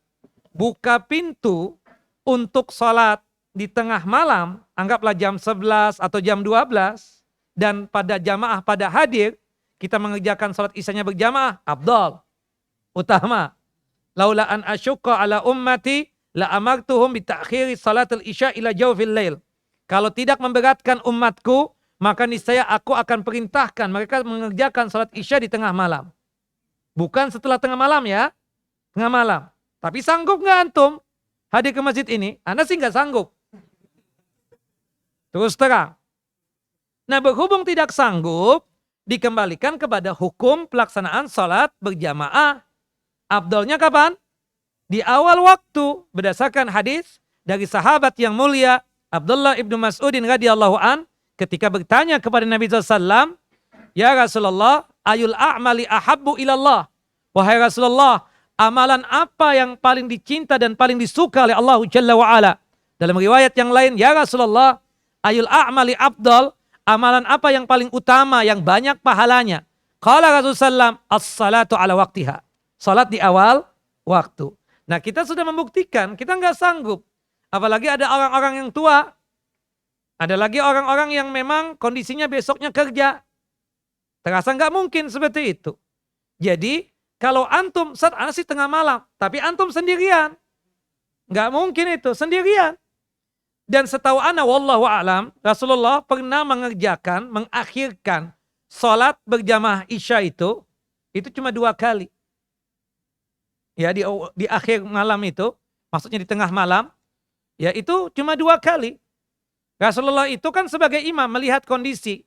buka pintu untuk salat di tengah malam, anggaplah jam 11 atau jam 12, dan pada jamaah pada hadir, kita mengerjakan salat Isyanya berjamaah, afdal, utama. Laula an asyqa ala ummati la amartuhum bi ta'khiri salatul Isya ila jawfil lail. Kalau tidak memberatkan umatku, maka niscaya aku akan perintahkan mereka mengerjakan salat Isya di tengah malam. Bukan setelah tengah malam ya, tengah malam. Tapi sanggup nggak antum hadir ke masjid ini? Anda sih nggak sanggup. Terus terang. Nah, berhubung tidak sanggup, dikembalikan kepada hukum pelaksanaan salat berjamaah. Afdalnya kapan? Di awal waktu, berdasarkan hadis dari sahabat yang mulia Abdullah ibnu Mas'udin radhiyallahu an, ketika bertanya kepada Nabi SAW, ya Rasulullah, ayul a'mali ahabbu ilallah. Wahai Rasulullah, amalan apa yang paling dicinta dan paling disuka oleh Allah Jalla wa'ala? Dalam riwayat yang lain, ya Rasulullah, ayul a'mali afdal, amalan apa yang paling utama, yang banyak pahalanya? Qala Rasulullah SAW, as-salatu ala waktiha. Salat di awal waktu. Nah, kita sudah membuktikan, kita nggak sanggup. Apalagi ada orang-orang yang tua. Ada lagi orang-orang yang memang kondisinya besoknya kerja. Terasa nggak mungkin seperti itu. Jadi, kalau antum, saat sih tengah malam, tapi antum sendirian. Nggak mungkin itu, sendirian. Dan setahu ana wallahu a'lam, Rasulullah pernah mengerjakan, mengakhirkan salat berjamaah Isya itu cuma 2 kali. Ya, di akhir malam itu, maksudnya di tengah malam, ya itu cuma 2 kali. Rasulullah itu kan sebagai imam melihat kondisi.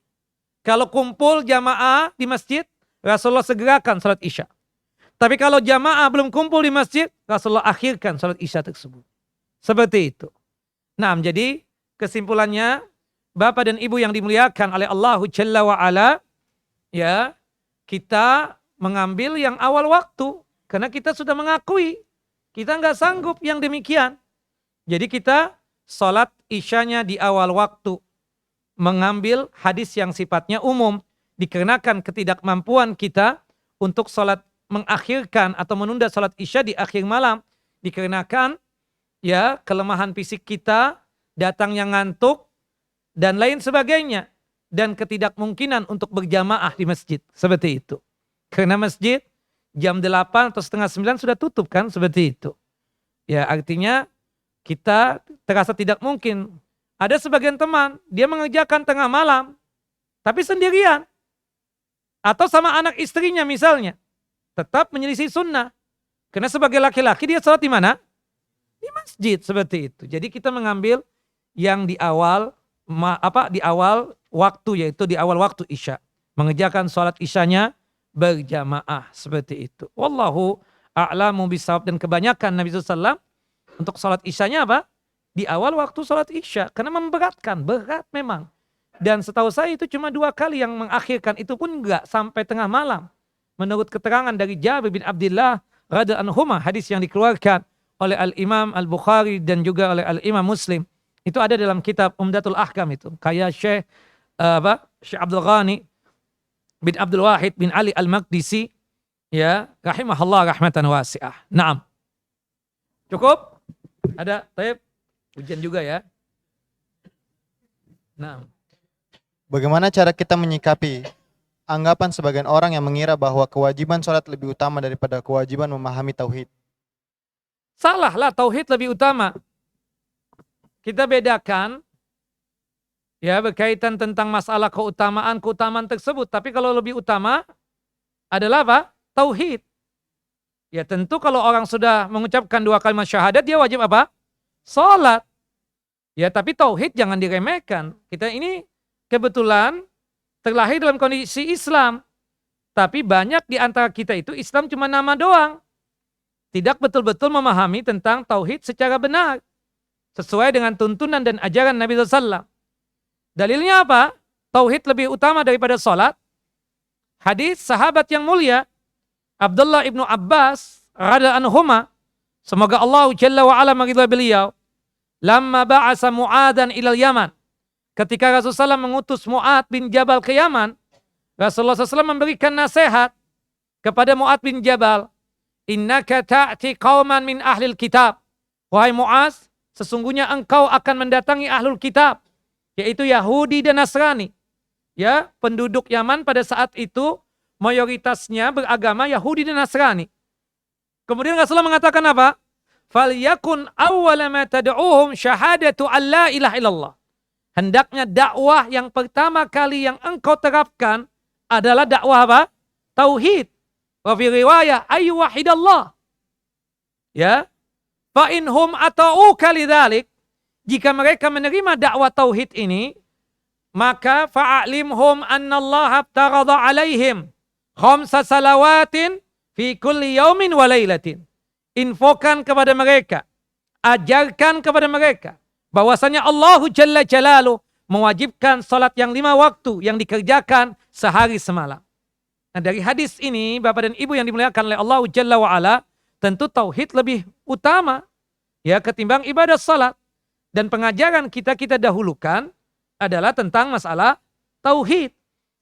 Kalau kumpul jamaah di masjid, Rasulullah segerakan salat Isya. Tapi kalau jamaah belum kumpul di masjid, Rasulullah akhirkan salat Isya tersebut. Seperti itu. Nah, jadi kesimpulannya, Bapak dan Ibu yang dimuliakan oleh Allah Jalla wa'ala, ya, kita mengambil yang awal waktu. Karena kita sudah mengakui, kita nggak sanggup yang demikian. Jadi kita salat Isyanya di awal waktu. Mengambil hadis yang sifatnya umum. Dikarenakan ketidakmampuan kita untuk salat mengakhirkan atau menunda salat Isya di akhir malam. Dikarenakan ya kelemahan fisik kita, datangnya ngantuk, dan lain sebagainya. Dan ketidakmungkinan untuk berjamaah di masjid. Seperti itu. Karena masjid jam 8 atau setengah 9 sudah tutup kan, seperti itu. Ya, artinya kita terasa tidak mungkin. Ada sebagian teman, dia mengerjakan tengah malam, tapi sendirian. Atau sama anak istrinya misalnya. Tetap menyelisih sunnah. Karena sebagai laki-laki dia sholat di mana? Di masjid, seperti itu. Jadi kita mengambil yang di awal, di awal waktu, yaitu di awal waktu Isya. Mengerjakan sholat Isyanya berjamaah, seperti itu. Wallahu a'lamu bishawab. Dan kebanyakan Nabi SAW untuk salat Isyanya apa? Di awal waktu salat Isya. Karena memberatkan, berat memang. Dan setahu saya itu cuma 2 kali yang mengakhirkan, itu pun enggak sampai tengah malam. Menurut keterangan dari Jabir bin Abdullah radhiyallahu anhuma, hadis yang dikeluarkan oleh Al-Imam Al-Bukhari dan juga oleh Al-Imam Muslim. Itu ada dalam kitab Umdatul Ahkam itu. Kayak Syekh Abdul Ghani bin Abdul Wahid bin Ali Al-Maqdisi, ya, rahimahullah rahmatan wasi'ah. Naam. Cukup? Ada? Taib? Ujian juga ya. Naam. Bagaimana cara kita menyikapi anggapan sebagian orang yang mengira bahwa kewajiban sholat lebih utama daripada kewajiban memahami tauhid? Salah lah, tauhid lebih utama. Kita bedakan ya berkaitan tentang masalah keutamaan tersebut. Tapi kalau lebih utama adalah apa? Tauhid. Ya tentu kalau orang sudah mengucapkan 2 kalimat syahadat, dia wajib apa? Salat. Ya tapi tauhid jangan diremehkan. Kita ini kebetulan terlahir dalam kondisi Islam. Tapi banyak di antara kita itu Islam cuma nama doang. Tidak betul-betul memahami tentang tauhid secara benar. Sesuai dengan tuntunan dan ajaran Nabi SAW. Dalilnya apa? Tauhid lebih utama daripada salat. Hadis sahabat yang mulia Abdullah ibnu Abbas radhiyallahu anhuma, semoga Allah Jalla wa ala meridhai beliau, lamma ba'asa Mu'adan ilal Yaman. Ketika Rasulullah SAW mengutus Mu'ad bin Jabal ke Yaman, Rasulullah SAW memberikan nasihat kepada Mu'ad bin Jabal, innaka ta'ti qauman min ahlil kitab. Wahai Mu'az, sesungguhnya engkau akan mendatangi ahlul kitab, yaitu Yahudi dan Nasrani. Ya, penduduk Yaman pada saat itu mayoritasnya beragama Yahudi dan Nasrani. Kemudian Rasulullah mengatakan apa? Falyakun awwala ma tad'uhum syahadatu an la ilaha illallah. Hendaknya dakwah yang pertama kali yang engkau terapkan adalah dakwah apa? Tauhid. Wa fi riwayah ayu wahidallah. Ya. Fa inhum ata'uka lidzalik, jika mereka menerima dakwah tauhid ini, maka fa'alimhum annallaha aftarada alaihim khamsa salawatin fi kulli yaumin wa lailatin. Infokan kepada mereka, ajarkan kepada mereka bahwasanya Allah Jalla Jalaluh mewajibkan salat yang 5 waktu yang dikerjakan sehari semalam. Nah, dari hadis ini Bapak dan Ibu yang dimuliakan oleh Allah Jalla wa ala, tentu tauhid lebih utama ya ketimbang ibadah salat. Dan pengajaran kita dahulukan adalah tentang masalah tauhid.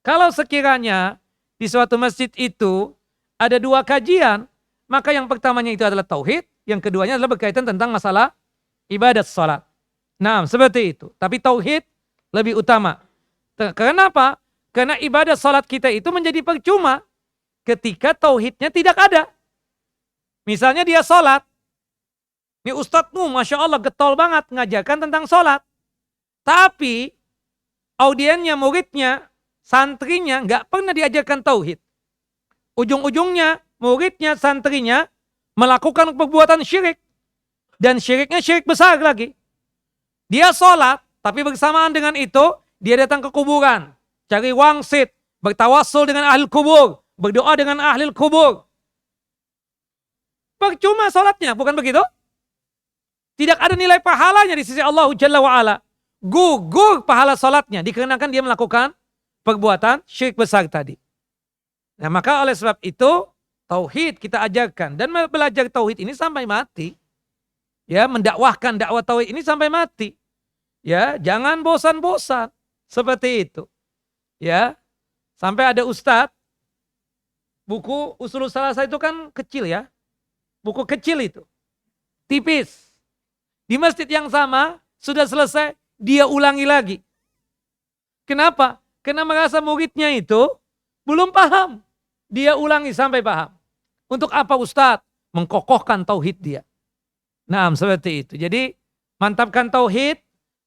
Kalau sekiranya di suatu masjid itu ada 2 kajian, maka yang pertamanya itu adalah tauhid, yang keduanya adalah berkaitan tentang masalah ibadat salat. Nah, seperti itu. Tapi tauhid lebih utama. Kenapa? Karena ibadah salat kita itu menjadi percuma ketika tauhidnya tidak ada. Misalnya dia salat, ini ustadzmu Masya Allah getol banget ngajarkan tentang sholat. Tapi audiennya, muridnya, santrinya nggak pernah diajarkan tauhid. Ujung-ujungnya muridnya, santrinya melakukan perbuatan syirik. Dan syiriknya syirik besar lagi. Dia sholat, tapi bersamaan dengan itu dia datang ke kuburan. Cari wangsit, bertawassul dengan ahli kubur, berdoa dengan ahli kubur. Percuma sholatnya, bukan begitu? Tidak ada nilai pahalanya di sisi Allah Jalla wa'ala. Gugur pahala sholatnya dikarenakan dia melakukan perbuatan syirik besar tadi. Nah maka oleh sebab itu tauhid kita ajarkan. Dan belajar tauhid ini sampai mati. Ya, mendakwahkan dakwah tauhid ini sampai mati. Ya, jangan bosan-bosan. Seperti itu. Ya, sampai ada ustadz, buku Ushulus Salasah itu kan kecil ya. Buku kecil itu. Tipis. Di masjid yang sama, sudah selesai, dia ulangi lagi. Kenapa? Karena merasa muridnya itu belum paham. Dia ulangi sampai paham. Untuk apa Ustadz? Mengkokohkan tauhid dia. Nah, seperti itu. Jadi, mantapkan tauhid.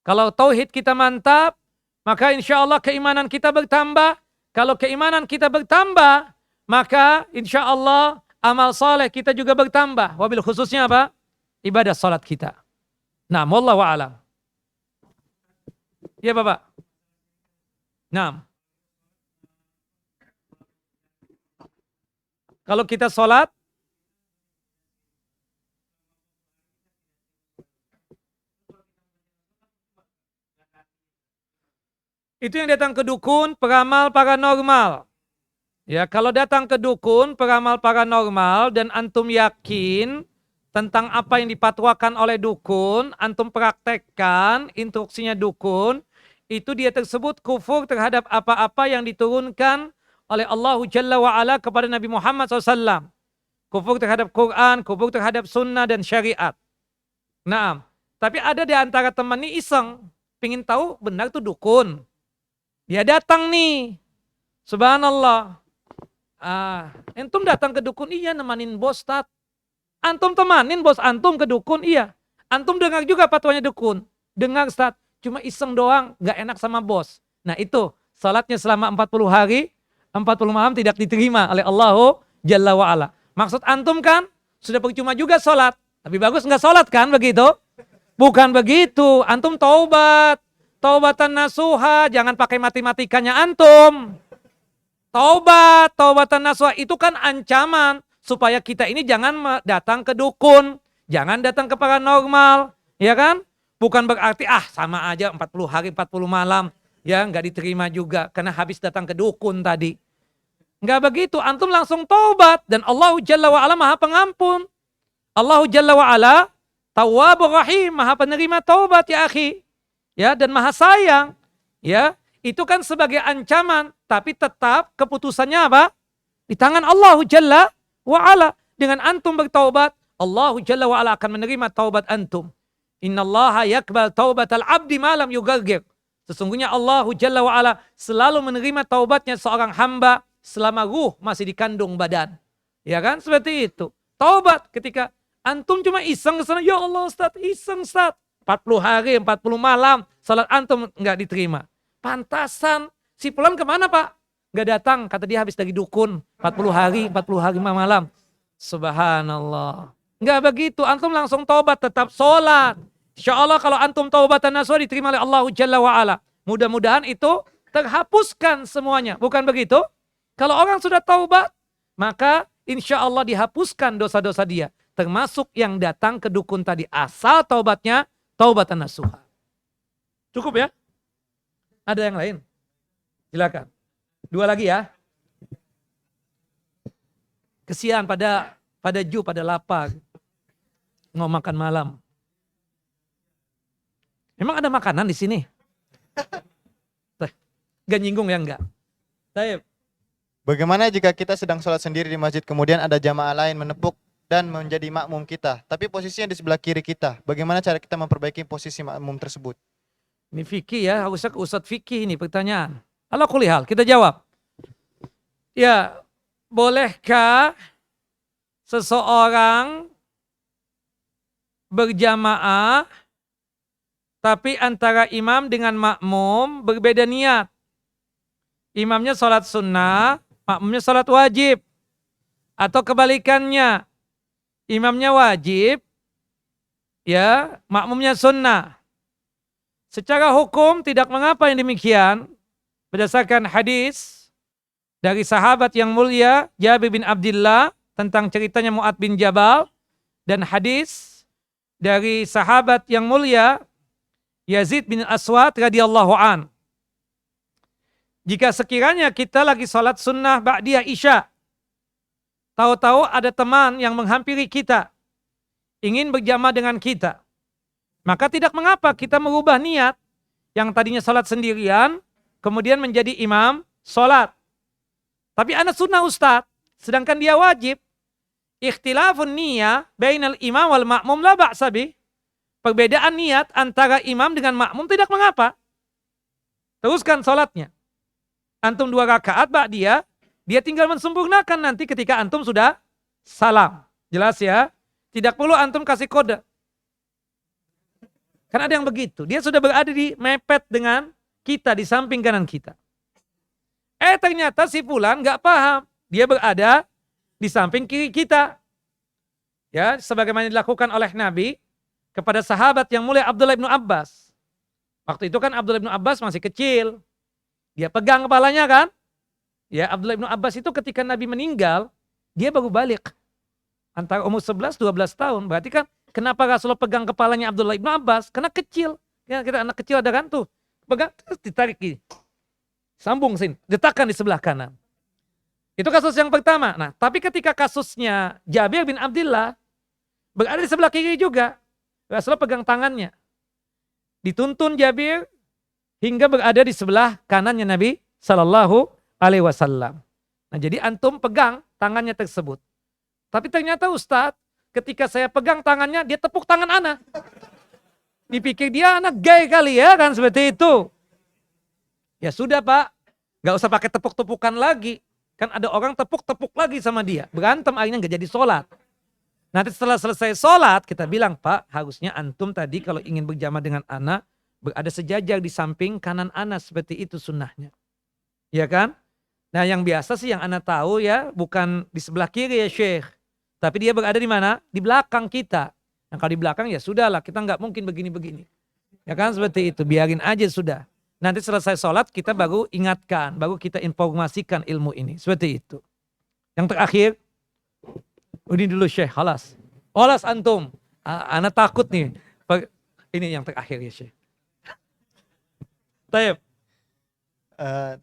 Kalau tauhid kita mantap, maka insya Allah keimanan kita bertambah. Kalau keimanan kita bertambah, maka insya Allah amal soleh kita juga bertambah. Wabil khususnya apa? Ibadah salat kita. Nah, wallahu a'lam. Ya Bapak. Nah. Kalau kita sholat, itu yang datang ke dukun, peramal, paranormal. Ya, kalau datang ke dukun, peramal paranormal dan antum yakin tentang apa yang dipatwakan oleh dukun, antum praktekkan instruksinya dukun, itu dia tersebut kufur terhadap apa-apa yang diturunkan oleh Allah Jalla wa'ala kepada Nabi Muhammad SAW. Kufur terhadap Quran, kufur terhadap sunnah dan syariat. Nah, tapi ada di antara teman ini iseng, pingin tahu benar tuh dukun. Dia datang nih, subhanallah. Antum datang ke dukun, iya nemanin bos tat. Antum temanin bos antum ke dukun, iya. Antum dengar juga fatwanya dukun. Dengar Ustaz, cuma iseng doang, gak enak sama bos. Nah itu, salatnya selama 40 hari, 40 malam tidak diterima oleh Allah Jalla wa'ala. Maksud antum kan, sudah percuma juga salat. Lebih bagus gak salat kan begitu? Bukan begitu, antum taubat. Taubatan nasuha, jangan pakai matematikanya antum. Taubatan nasuha itu kan ancaman supaya kita ini jangan datang ke dukun, jangan datang ke paranormal, ya kan? Bukan berarti sama aja 40 hari 40 malam, ya nggak diterima juga karena habis datang ke dukun tadi. Nggak begitu, antum langsung taubat dan Allah Jalla wa'ala Maha Pengampun. Allah Jalla wa'ala Tawwabur Rahim, Maha Penerima taubat ya akhi. Ya, dan Maha Sayang. Ya, itu kan sebagai ancaman, tapi tetap keputusannya apa? Di tangan Allah Jalla wa'ala. Dengan antum bertaubat, Allah Jalla wa'ala akan menerima taubat antum. Innallaha yakbal taubatal abdi malam yugargir. Sesungguhnya Allah Jalla wa'ala selalu menerima taubatnya seorang hamba selama ruh masih dikandung badan. Ya kan? Seperti itu. Taubat ketika antum cuma iseng kesana, ya Allah Ustaz, iseng Ustaz. 40 hari, 40 malam, salat antum nggak diterima. Pantasan, si fulan kemana Pak? Nggak datang, kata dia habis dari dukun. 40 hari malam. Subhanallah. Nggak begitu, antum langsung taubat, tetap sholat. Insya Allah kalau antum taubatan nasuha diterima oleh Allah Jalla wa'ala. Mudah-mudahan itu terhapuskan semuanya. Bukan begitu? Kalau orang sudah taubat, maka insya Allah dihapuskan dosa-dosa dia. Termasuk yang datang ke dukun tadi. Asal taubatnya, taubatan nasuha. Cukup ya? Ada yang lain? Silakan. 2 lagi ya. Kesian pada lapar. Mau makan malam. Emang ada makanan di sini? Gak nyinggung ya enggak? Taib. Bagaimana jika kita sedang sholat sendiri di masjid, kemudian ada jamaah lain menepuk dan menjadi makmum kita, tapi posisinya di sebelah kiri kita. Bagaimana cara kita memperbaiki posisi makmum tersebut? Ini fikih ya, harusnya ke Ustadz fikih ini pertanyaan. Ala kulli hal, kita jawab. Ya, bolehkah seseorang berjamaah tapi antara imam dengan makmum berbeda niat? Imamnya sholat sunnah, makmumnya sholat wajib. Atau kebalikannya, imamnya wajib, ya makmumnya sunnah. Secara hukum tidak mengapa yang demikian, berdasarkan hadis dari sahabat yang mulia Jabir bin Abdullah tentang ceritanya Mu'adz bin Jabal, dan hadis dari sahabat yang mulia Yazid bin Aswad radhiyallahu an. Jika sekiranya kita lagi sholat sunnah ba'diyah isya, tahu-tahu ada teman yang menghampiri kita, ingin berjamaah dengan kita, maka tidak mengapa kita merubah niat yang tadinya sholat sendirian, kemudian menjadi imam sholat. Tapi ana sunnah Ustaz, sedangkan dia wajib. Ikhtilafun niyah bainal imam wal ma'mum la ba'sa bih. Perbedaan niat antara imam dengan makmum tidak mengapa. Teruskan sholatnya. Antum 2 rakaat ba'diyah, dia tinggal mensempurnakan nanti ketika antum sudah salam. Jelas ya? Tidak perlu antum kasih kode. Kan ada yang begitu. Dia sudah berada di mepet dengan kita, di samping kanan kita. Ternyata si fulan gak paham. Dia berada di samping kiri kita. Ya, sebagaimana dilakukan oleh Nabi kepada sahabat yang mulia Abdullah bin Abbas. Waktu itu kan Abdullah bin Abbas masih kecil. Dia pegang kepalanya kan. Ya, Abdullah bin Abbas itu ketika Nabi meninggal, dia baru balik. Antara umur 11-12 tahun. Berarti kan kenapa Rasulullah pegang kepalanya Abdullah bin Abbas? Karena kecil. Ya, kita anak kecil ada kan tuh. Pegang, terus ditarik gini. Sambung sini, letakkan di sebelah kanan. Itu kasus yang pertama. Nah, tapi ketika kasusnya Jabir bin Abdullah berada di sebelah kiri juga, Rasulullah pegang tangannya. Dituntun Jabir hingga berada di sebelah kanannya Nabi Shallallahu Alaihi Wasallam. Nah, jadi antum pegang tangannya tersebut. Tapi ternyata Ustadz, ketika saya pegang tangannya, dia tepuk tangan ana. Dipikir dia anak gay kali ya kan, seperti itu. Ya sudah Pak, gak usah pakai tepuk-tepukan lagi. Kan ada orang tepuk-tepuk lagi sama dia. Berantem akhirnya gak jadi sholat. Nanti setelah selesai sholat kita bilang, Pak harusnya antum tadi kalau ingin berjamaah dengan anak, berada sejajar di samping kanan anak. Seperti itu sunnahnya. Ya kan? Nah yang biasa sih yang anak tahu ya bukan di sebelah kiri ya Syekh. Tapi dia berada di mana? Di belakang kita. Yang kalau di belakang ya sudahlah kita gak mungkin begini-begini. Ya kan seperti itu. Biarin aja sudah. Nanti selesai sholat kita baru ingatkan, baru kita informasikan ilmu ini. Seperti itu. Yang terakhir, ini dulu Syekh, halas. Halas antum. Ana takut nih. Ini yang terakhir ya Syekh. Taib.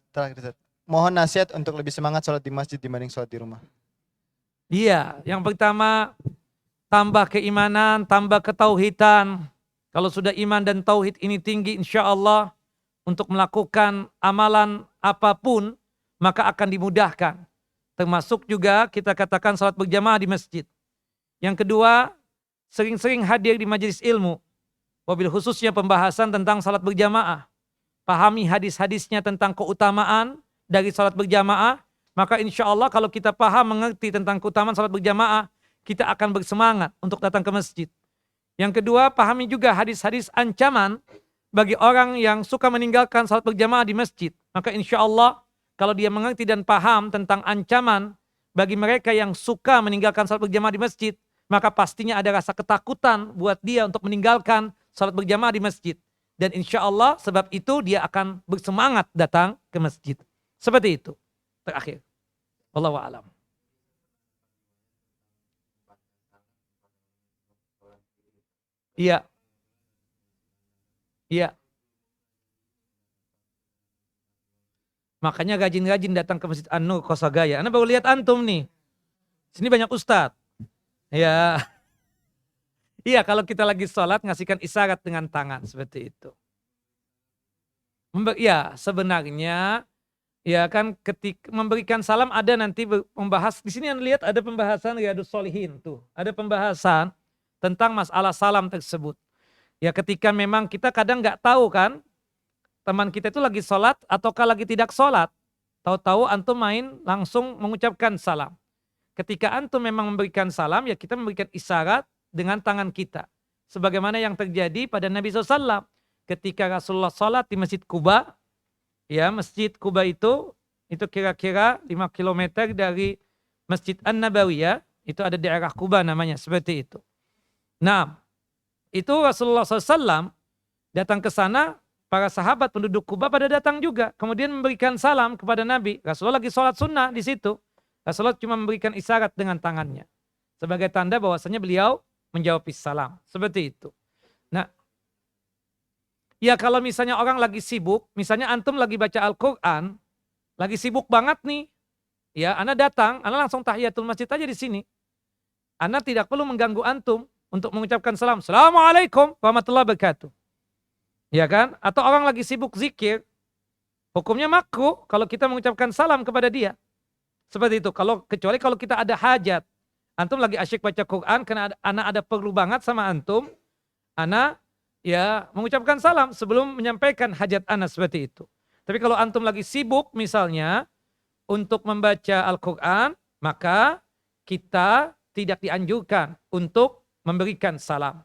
Terakhir, Ustaz. Mohon nasihat untuk lebih semangat sholat di masjid dibanding sholat di rumah. Iya, yang pertama tambah keimanan, tambah ketauhidan. Kalau sudah iman dan tauhid ini tinggi insya Allah, untuk melakukan amalan apapun, maka akan dimudahkan. Termasuk juga kita katakan salat berjamaah di masjid. Yang kedua, sering-sering hadir di majelis ilmu. Wabil khususnya pembahasan tentang salat berjamaah. Pahami hadis-hadisnya tentang keutamaan dari salat berjamaah. Maka insya Allah kalau kita paham, mengerti tentang keutamaan salat berjamaah, kita akan bersemangat untuk datang ke masjid. Yang kedua, pahami juga hadis-hadis ancaman bagi orang yang suka meninggalkan salat berjamaah di masjid. Maka insya Allah kalau dia mengerti dan paham tentang ancaman bagi mereka yang suka meninggalkan salat berjamaah di masjid, maka pastinya ada rasa ketakutan buat dia untuk meninggalkan salat berjamaah di masjid. Dan insya Allah sebab itu dia akan bersemangat datang ke masjid. Seperti itu. Terakhir. Wallahu a'lam. Iya. Iya. Makanya rajin-rajin datang ke Masjid An-Nur Kosagaya. Anda baru lihat antum nih. Sini banyak ustadz. Ya. Iya kalau kita lagi sholat ngasihkan isyarat dengan tangan. Seperti itu. Ya sebenarnya ya kan ketika memberikan salam ada nanti membahas. Di sini Anda lihat ada pembahasan Riyadhus Shalihin tuh. Ada pembahasan tentang masalah salam tersebut. Ya ketika memang kita kadang nggak tahu kan, teman kita itu lagi sholat ataukah lagi tidak sholat. Tahu-tahu antum main langsung mengucapkan salam. Ketika antum memang memberikan salam, ya kita memberikan isyarat dengan tangan kita. Sebagaimana yang terjadi pada Nabi SAW. Ketika Rasulullah sholat di Masjid Quba, ya Masjid Quba itu kira-kira 5 km dari Masjid An-Nabawi ya. Itu ada daerah Quba namanya, seperti itu. Nah, itu Rasulullah SAW datang ke sana, para sahabat penduduk Quba pada datang juga. Kemudian memberikan salam kepada Nabi. Rasulullah lagi sholat sunnah di situ. Rasulullah cuma memberikan isyarat dengan tangannya. Sebagai tanda bahwasanya beliau menjawab salam. Seperti itu. Nah, ya kalau misalnya orang lagi sibuk, misalnya antum lagi baca Al-Quran, lagi sibuk banget nih. Ya, Anda datang, Anda langsung tahiyatul masjid aja di sini. Anda tidak perlu mengganggu antum untuk mengucapkan salam. Assalamualaikum warahmatullahi wabarakatuh. Ya kan? Atau orang lagi sibuk zikir. Hukumnya makruh kalau kita mengucapkan salam kepada dia. Seperti itu. Kecuali kalau kita ada hajat. Antum lagi asyik baca Quran karena anak ada perlu banget sama antum. Anak ya mengucapkan salam sebelum menyampaikan hajat anak seperti itu. Tapi kalau antum lagi sibuk misalnya untuk membaca Al-Quran, maka kita tidak dianjurkan untuk memberikan salam.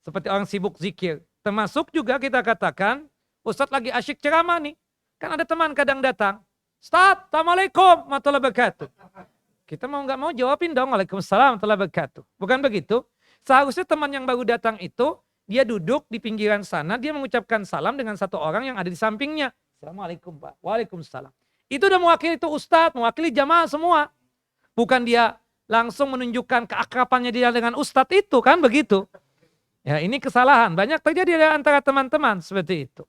Seperti orang sibuk zikir. Termasuk juga kita katakan, Ustadz lagi asyik ceramah nih. Kan ada teman kadang datang. Ustadz, Assalamualaikum warahmatullahi wabarakatuh. Kita mau nggak mau jawabin dong, Waalaikumsalam warahmatullahi wabarakatuh. Bukan begitu? Seharusnya teman yang baru datang itu, dia duduk di pinggiran sana, dia mengucapkan salam dengan satu orang yang ada di sampingnya. Assalamualaikum Pak, Waalaikumsalam. Itu udah mewakili itu Ustadz, mewakili jamaah semua. Bukan dia langsung menunjukkan keakrabannya dia dengan Ustadz itu, kan begitu. Ya ini kesalahan, banyak terjadi antara teman-teman seperti itu.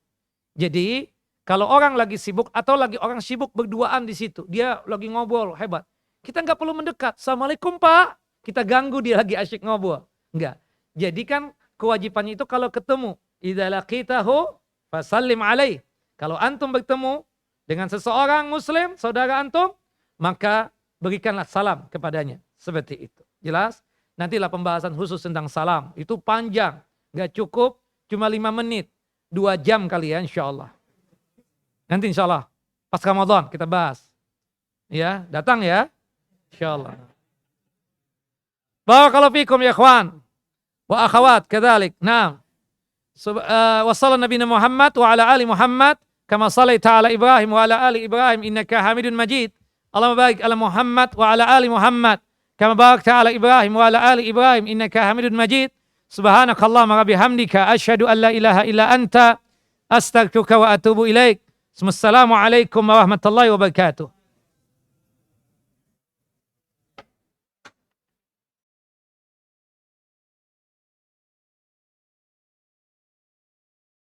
Jadi Kalau orang lagi sibuk atau lagi orang sibuk berduaan di situ, dia lagi ngobrol hebat. Kita nggak perlu mendekat. Assalamualaikum Pak. Kita ganggu dia lagi asyik ngobrol. Enggak. Jadi kan kewajibannya itu kalau ketemu, idza laqitahu fasallim alaih. Kalau antum bertemu dengan seseorang muslim, saudara antum, maka berikanlah salam kepadanya. Seperti itu. Jelas? Nantilah pembahasan khusus tentang salam. Itu panjang. Nggak cukup cuma 5 menit. 2 jam kali ya insya Allah. Nanti insya Allah pas Ramadan kita bahas. Ya, datang ya. Insya Allah. Barakallahu fikum ya ikhwan. Wa akhawat kadzalik. Naam. Wa sallallahu nabiyana Muhammad wa ala ali Muhammad kama shallaita ala Ibrahim wa ala ali Ibrahim innaka Hamidun Majid. Allahumma barik ala Muhammad wa ala ali Muhammad kama barakta ala Ibrahim wa ala ali Ibrahim innaka Hamidun Majid. Subhanakallahumma wa bihamdika asyhadu an la ilaha illa anta astaghfiruka wa atubu ilaik. Assalamualaikum warahmatullahi wabarakatuh.